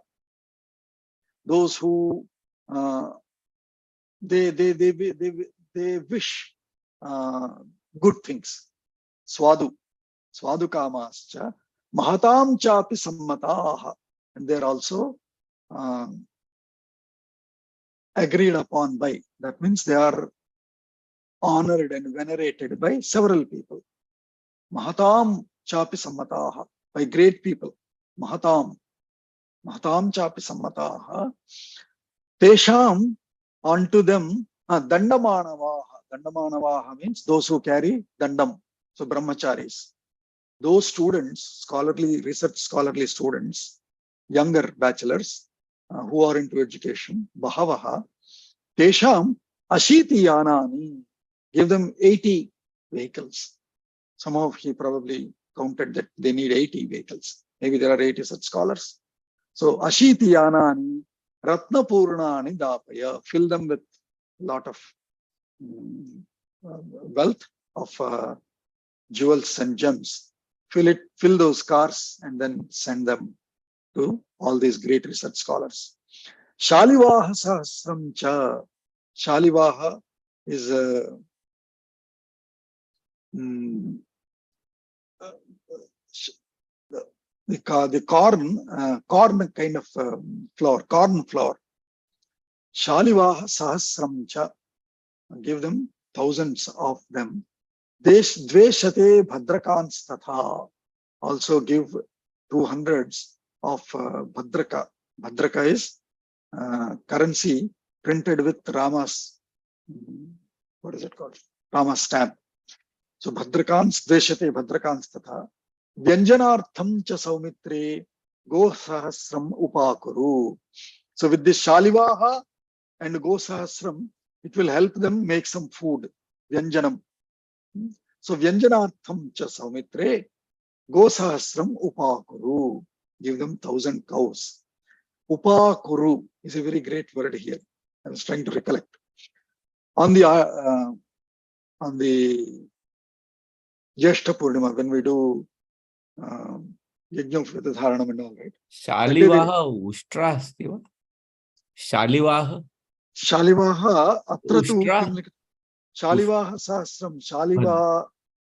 those who they wish good things. Swadukamascha mahatam chapi sammataha, and they're also agreed upon by. That means they are honored and venerated by several people. Mahatam chapi sammataha, by great people. Mahatam chapi sammataha. Tesham, onto them, dandamanavaha. Dandamanavaha means those who carry dandam. So brahmacharis. Those students, scholarly students, younger bachelors who are into education, bahavaha, tesham ashiti yanani, give them 80 vehicles. Somehow he probably counted that they need 80 vehicles. Maybe there are 80 such scholars. So ashiti yanani, ratnapurnani dapaya, fill them with a lot of wealth of jewels and gems. Fill those cars and then send them to all these great research scholars. Shalivaha sahasram cha. Shalivaha is the corn kind of flour, corn flour. Shalivaha sahasram cha. Give them thousands of them. Dveshate bhadrakans tatha. Also give 200s of bhadraka. Bhadraka is currency printed with Rama's, what is it called? Rama's stamp. So bhadrakans dveshate bhadrakans tatha. Vyanjanartham cha saumitre go sahasram upakuru. So with this shalivaha and go sahasram, it will help them make some food. Vyanjanam. So Vyanjanartham cha saumitre go sahasram upakuru. Give them 1,000 cows. Upakuru is a very great word here. I was trying to recollect. On the Jyeshta Purnima, when we do Yajna Dharanam and all, right? Shalivaha Ushtra asti va? Shalivaha? Shalivaha atratu Ushtra? Shalivaha sahasram.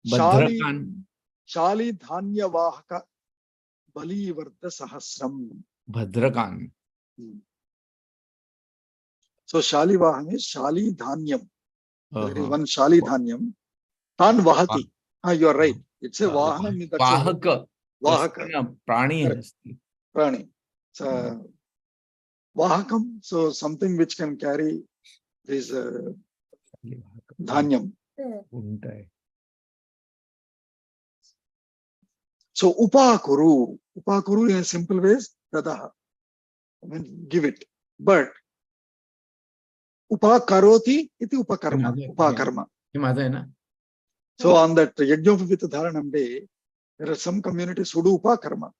Bhadrakan. Shali dhanya vahaka bali varta sahasram. Bhadrakan. So Shalivaha means Shali dhanyam. There is Uh-huh. one Shali dhanyam. Tan vahati. You are right. It's a vahanam. Vahaka. Vahaka. Prani asti. Prani. So vahakam. So something which can carry this dhanyam. So upakuru. Upakuru in a simple way is dadaha. I mean, give it. But upakaroti iti upakarma. Upakarma. So on that Yajnopavita Dharanam day, there are some communities who do upakarma.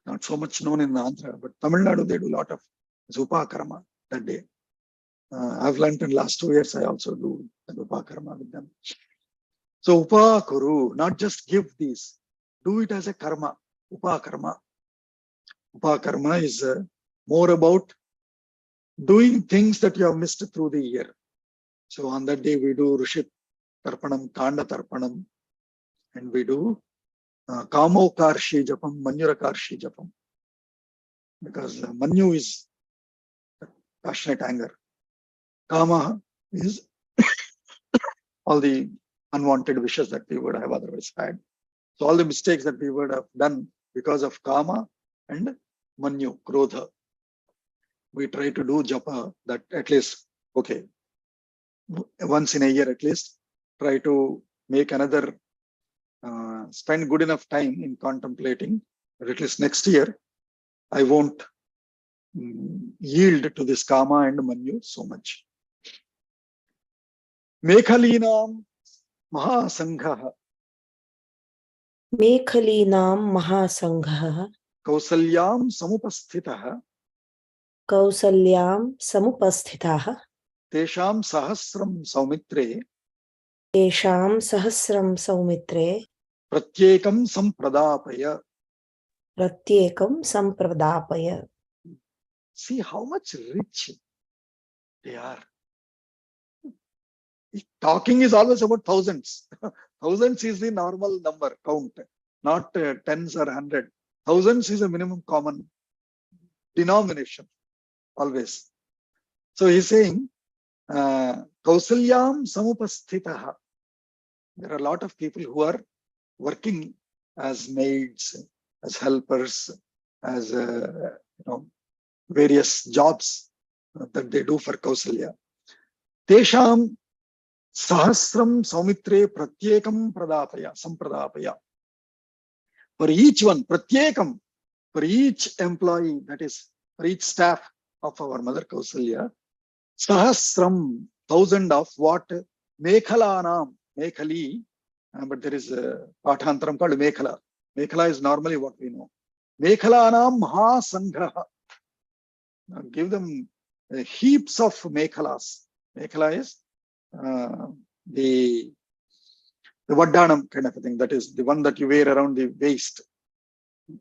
Not so much known in Andhra, but Tamil Nadu, they do a lot of upakarma that day. I've learned in the last 2 years, I also do upakarma with them. So upakuru, not just give these, do it as a karma, upakarma. Upakarma is more about doing things that you have missed through the year. So on that day, we do Rishit Tarpanam, Kanda Tarpanam, and we do Kamo Karshi Japam, Manyura Karshi Japam. Because Manyu is passionate anger. Kama is all the unwanted wishes that we would have otherwise had. So all the mistakes that we would have done because of Kama and Manyu, Krodha. We try to do japa that at least, okay, once in a year at least, try to make another, spend good enough time in contemplating that at least next year, I won't yield to this Kama and Manyu so much. Mekhalinam Mahasangha. Mekhalinam Mahasangha. Kausalyam Samupasthitaha. Kausalyam Samupasthitaha. Tesham Sahasram Saumitre. Tesham Sahasram Saumitre. Pratyekam Sampradapaya. Pratyekam Sampradapaya. See how much rich they are. Talking is always about thousands. Thousands is the normal number count, not tens or 100. Thousands is a minimum common denomination, always. So he's saying, Kausalyam samupasthitaha. There are a lot of people who are working as maids, as helpers, as various jobs that they do for Kausalya. Tesham sahasram saumitre pratyekam pradapaya, sampradapaya. For each one, pratyekam, for each employee, that is, for each staff of our mother Kausalya, sahasram, 1,000 of what? Mekhalanam, mekhali, but there is a pathantaram called mekhala. Mekhala is normally what we know. Mekhalanam mahasanghaha. Give them heaps of mekhalas. Mekhala is the vaddanam kind of a thing. That is the one that you wear around the waist,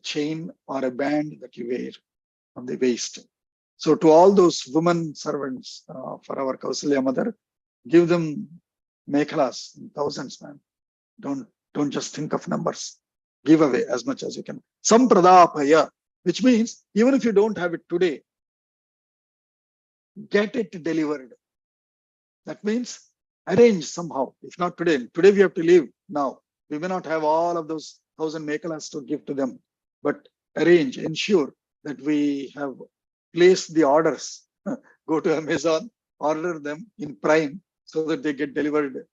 chain or a band that you wear on the waist. So to all those women servants for our Kausalya mother, give them mekhalas in thousands, man. Don't just think of numbers. Give away as much as you can. Sampradapaya, which means even if you don't have it today, get it delivered. That means arrange somehow. If not today, we have to leave now. We may not have all of those 1,000 mekhalas to give to them, but arrange, ensure that we have placed the orders. Go to Amazon, order them in Prime so that they get delivered.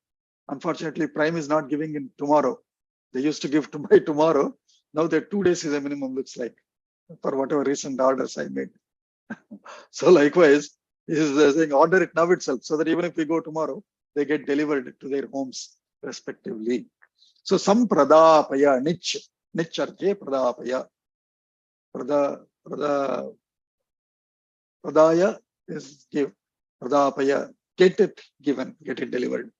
Unfortunately, Prime is not giving in tomorrow. They used to give by tomorrow. Now that 2 days is a minimum, looks like, for whatever recent orders I made. So likewise, he is saying order it now itself, so that even if we go tomorrow, they get delivered to their homes respectively. So sampradapaya, nich arthe pradapaya. Pradaya is give. Pradapaya, get it given, get it delivered.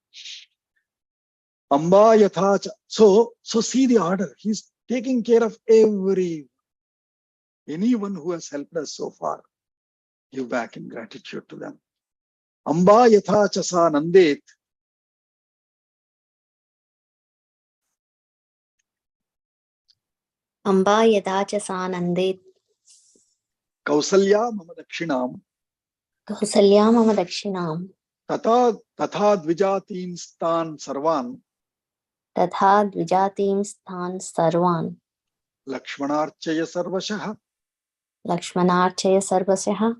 Amba yathacha. So see the order. He's taking care of anyone who has helped us so far. Give back in gratitude to them. Amba yathacha sa nandet. Amba yada cha sanandet. Kausalya mama dakshinam. Kausalya mama dakshinam. Tatha dvijatin stan sarvan. Tatha dvijatim sthan sarvan. Lakshmanarchaya sarvashah. Lakshmanarchaya sarvasyaha.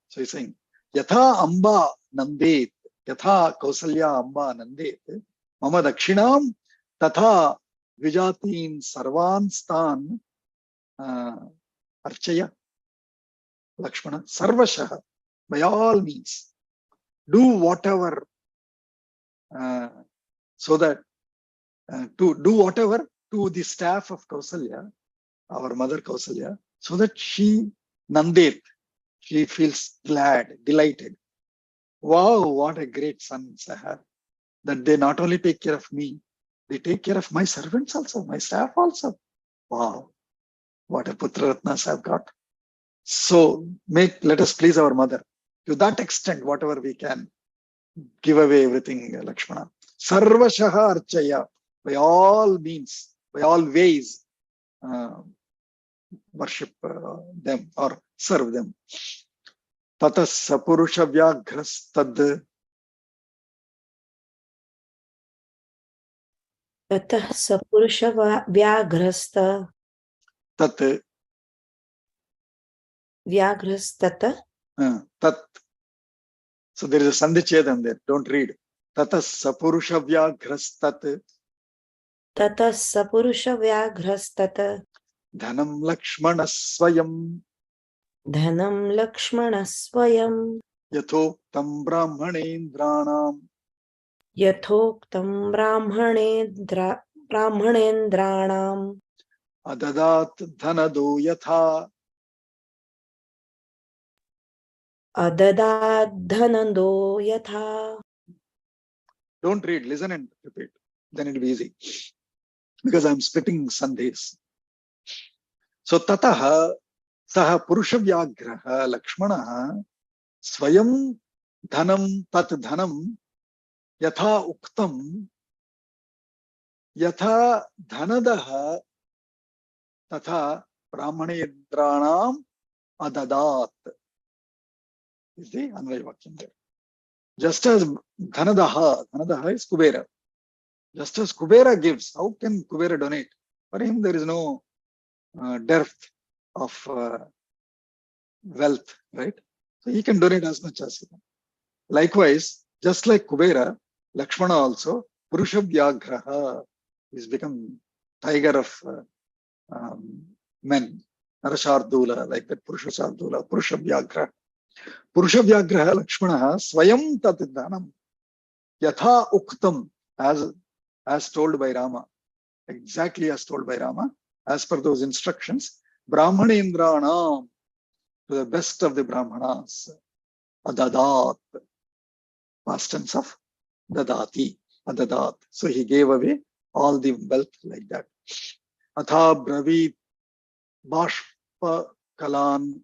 So he's saying, Yatha amba nandet. Yatha Kausalya amba nandet. Mama dakshinam. Tatha dvijatin sarvan stan archaya. Lakshmana sarvashah. By all means, do whatever so that to do whatever to the staff of Kausalya, our mother Kausalya, so that she nandet, she feels glad, delighted. Wow, what a great sons I have. That they not only take care of me, they take care of my servants also, my staff also. Wow, what a putra ratnas I've got. So let us please our mother. To that extent, whatever we can, give away everything, Lakshmana. Sarvashaha archaya. By all means, by all ways, worship them or serve them. Tata sapurusha vyagrastad. Tatah sapurusha vyagrasta. Tat. Vyagrastata. Tat. So there is a sandhichedam there. Don't read. Tata sapurusha vyagrastat. Tatah sapurusha vyagrastata. Dhanam Lakshmana swayam. Dhanam Lakshmana swayam. Yathoktam brahmanendranam. Yathoktam brahmanendranam. Adadat dhanado yatha. Adadad dhanando yatha. Don't read, listen and repeat. Then it'll be easy. Because I'm splitting Sandhis. So tataha saha purusha vyagraha Lakshmanaha swayam dhanam tat dhanam yatha uktam yatha dhanadaha tatha brahmanendranam adadat. is the Anvaya Vakyam there. Just as Dhanadaha is Kubera. Just as Kubera gives, how can Kubera donate? For him, there is no dearth of wealth, right? So he can donate as much as he can. Likewise, just like Kubera, Lakshmana also, Purusha Vyagraha, is become tiger of men. Narashardula, like that, Purusha Shardula, Purusha Vyagraha. Purusha Vyagraha Lakshmana Swayam Tat Dhanam Yatha Uktam, as told by Rama, exactly as told by Rama, as per those instructions, Brahmanendranam, to the best of the Brahmanas, Adadat, past tense of Dadati, Adadat. So he gave away all the wealth like that. Atha Bravi Bashpa Kalan.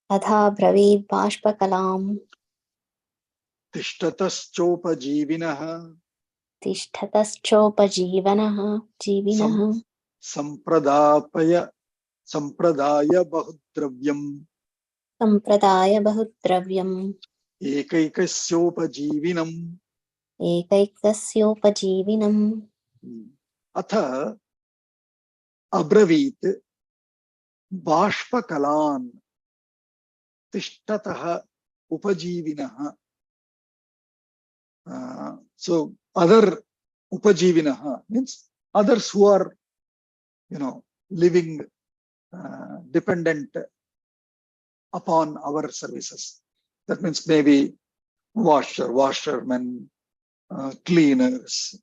Atha Bravid Bashpakalam Tishtataschopajivinaha Tishtataschopajivanaha Jivinaha Sampradaya Bahudravyam Sampradaya Bahudravyam Ekaikasyopajivinam. Ekaikasyopajivinam Atha Abravit Bashpakalan Tishtataha Upajivinaha. So other Upajivinaha means others who are, living dependent upon our services. That means maybe washermen, cleaners,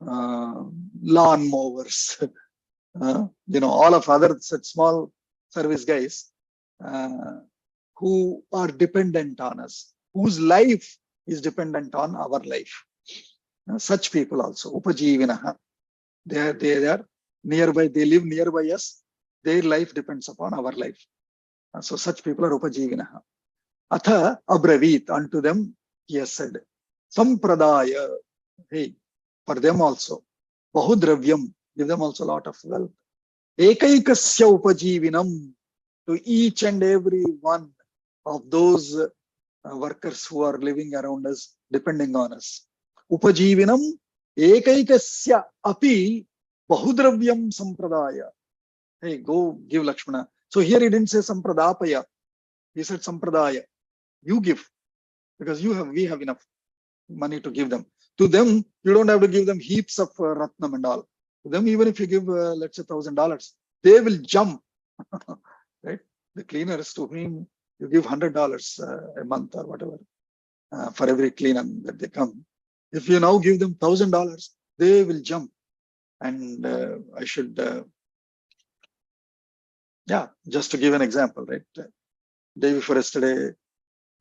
lawn mowers, all of other such small service guys who are dependent on us, whose life is dependent on our life. Such people also, Upajivinaha. They are nearby, they live nearby us, their life depends upon our life. So such people are Upajivinaha. Atha Abravit, unto them he has said, Sampradaya, hey, for them also, Bahudravyam, give them also a lot of wealth. Ekaikasya Upajivinam, to each and every one of those workers who are living around us, depending on us. Upajivinam Ekaikasya api Bahudravyam Sampradaya. Hey, go give Lakshmana. So here he didn't say Sampradapaya. He said Sampradaya. You give, because we have enough money to give them. To them, you don't have to give them heaps of Ratnam and all. To them, even if you give, let's say $1,000, they will jump. Right? The cleaners to whom you give $100 a month or whatever for every cleaner that they come. If you now give them $1,000, they will jump. And I should, just to give an example, right? Day before yesterday,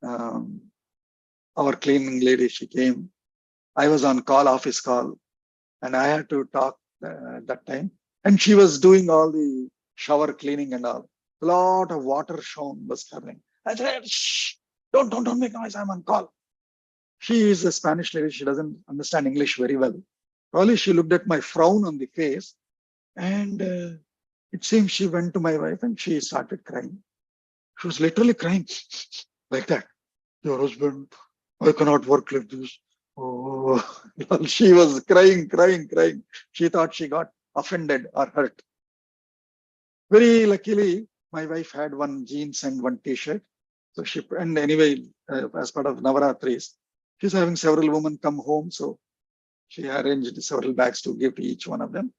our cleaning lady, she came. I was on call, office call, and I had to talk that time. And she was doing all the shower cleaning and all. A lot of water shown was coming. I said, shh, don't make noise, I'm on call. She is a Spanish lady, she doesn't understand English very well. Probably she looked at my frown on the face, and it seems she went to my wife and she started crying. She was literally crying like that. Your husband, I cannot work like this. Oh, she was crying. She thought she got offended or hurt. Very luckily, my wife had one jeans and one t-shirt. So and anyway, as part of Navaratris, she's having several women come home. So she arranged several bags to give to each one of them.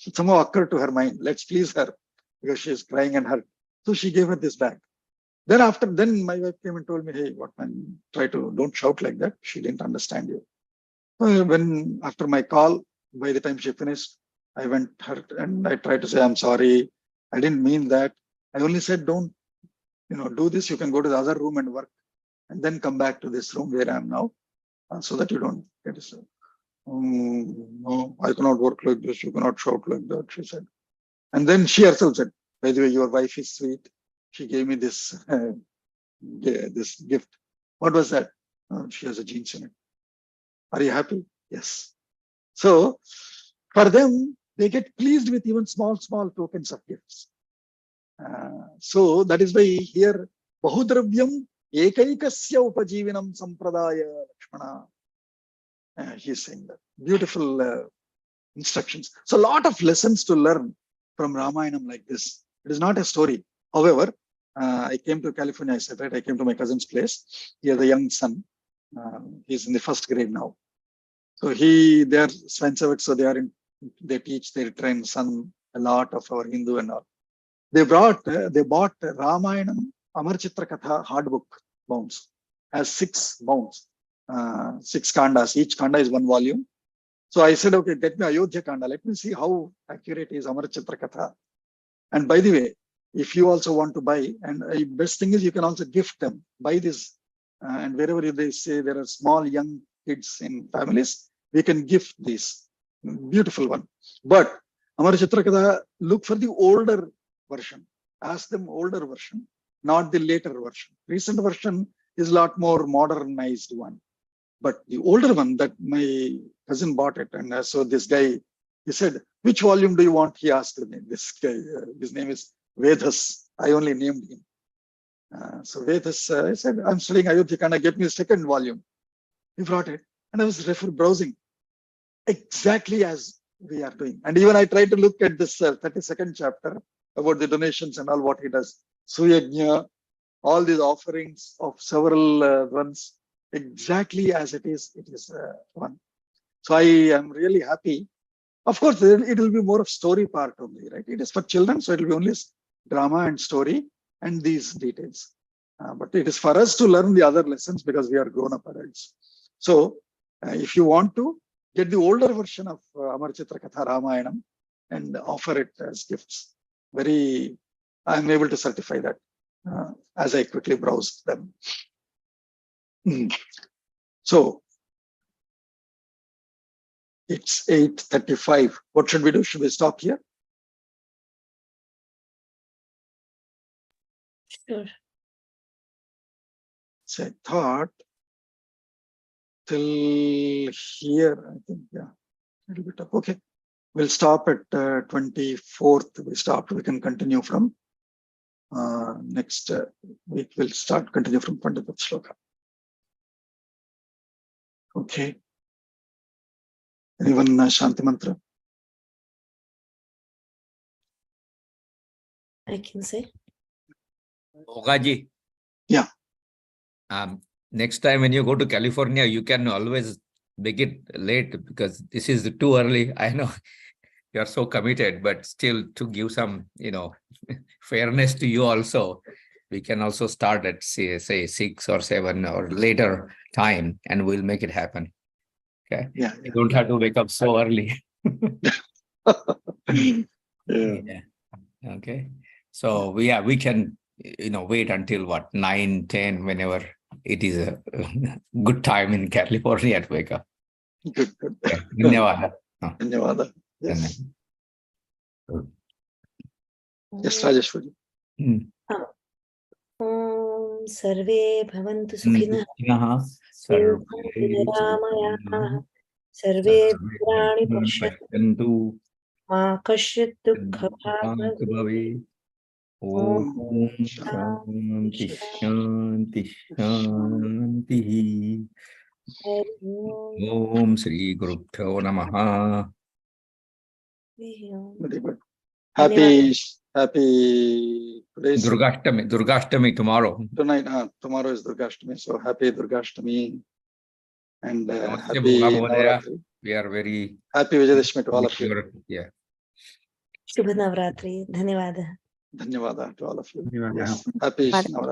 It somehow occurred to her mind, let's please her because she's crying and hurt. So she gave her this bag. Then my wife came and told me, hey, what man, don't shout like that. She didn't understand you. When after my call, by the time she finished, I went her and I tried to say, I'm sorry. I didn't mean that. I only said, don't, do this. You can go to the other room and work and then come back to this room where I am now so that you don't get disturbed. No, I cannot work like this. You cannot shout like that, she said. And then she herself said, by the way, your wife is sweet. She gave me this, this gift. What was that? She has a jeans in it. Are you happy? Yes. So for them, they get pleased with even small tokens of gifts. So that is why here Bahudravyam Ekaikasya Upajeevinam Sampradaya Lakshmana. He is saying that. Beautiful instructions. So a lot of lessons to learn from Ramayanam like this. It is not a story. However, I came to California, I said, right? I came to my cousin's place. He has a young son. He's in the first grade now. So they are Svenseviks, so they teach, they train son a lot of our Hindu and all. They bought Ramayanam Amar Chitra Katha hard book bounds, has 6 bounds, 6 kandas. Each kanda is 1 volume. So I said, okay, get me Ayodhya Kanda. Let me see how accurate is Amar Chitra Katha. And by the way, if you also want to buy, and the best thing is you can also gift them, buy this. And wherever they say there are small young kids in families, we can gift this. Beautiful one. But Amar Chitra Katha, look for the older version. Ask them older version, not the later version. Recent version is a lot more modernized one. But the older one that my cousin bought it, and so this guy, he said, which volume do you want? He asked me. This guy, his name is Vedas. I only named him. So Vedas, I said, I'm studying Ayodhya Kanda, get me the 2nd volume. He brought it, and I was browsing exactly as we are doing. And even I tried to look at this 32nd chapter about the donations and all what he does. Suyajna, all these offerings of several ones, exactly as it is one. So I am really happy. Of course, it will be more of story part only, right? It is for children, so it will be only drama and story and these details. But it is for us to learn the other lessons because we are grown-up adults. So if you want to get the older version of Amar Chitra Katha Ramayanam and offer it as gifts, I'm able to certify that as I quickly browse them. So it's 8:35. What should we do? Should we stop here? Sure. So I thought till here, I think, yeah, a little bit up. Okay, we'll stop at 24th. We stopped. We can continue from next week. We'll continue from 25th shloka. Okay. Anyone Shanti Mantra? I can say. Ogaji. Yeah. Next time when you go to California, you can always make it late because this is too early. I know you are so committed, but still to give some, fairness to you also, we can also start at say 6 or 7 or later time, and we'll make it happen. Okay. Yeah. You don't have to wake up so early. Yeah. Okay. So we can, wait until what, 9, 10, whenever it is a good time in California to wake up. Good. Okay. Dhanyawada. Dhanyawada. Yes. Good. Yes, Rajeshwari. Sarve bhavantu sukhinah. Niramaya. Sarve bhadrani pashyantu. Ma kasyit dukkha bhave. Om Shanti Shanti Shanti. Om Sri Gurubhyo Namaha. Very good. Happy today's Durgashtami tomorrow. Tonight, tomorrow is Durgashtami. So happy Durgashtami and happy Namaste, Navratri. We are very happy Vijayadashmi to all of you. Yeah. Shubha Navratri. Dhanyawada. Dhanyawada to all of you. Dhanyawada. Yes. Happy Dhanyawada. Navratri.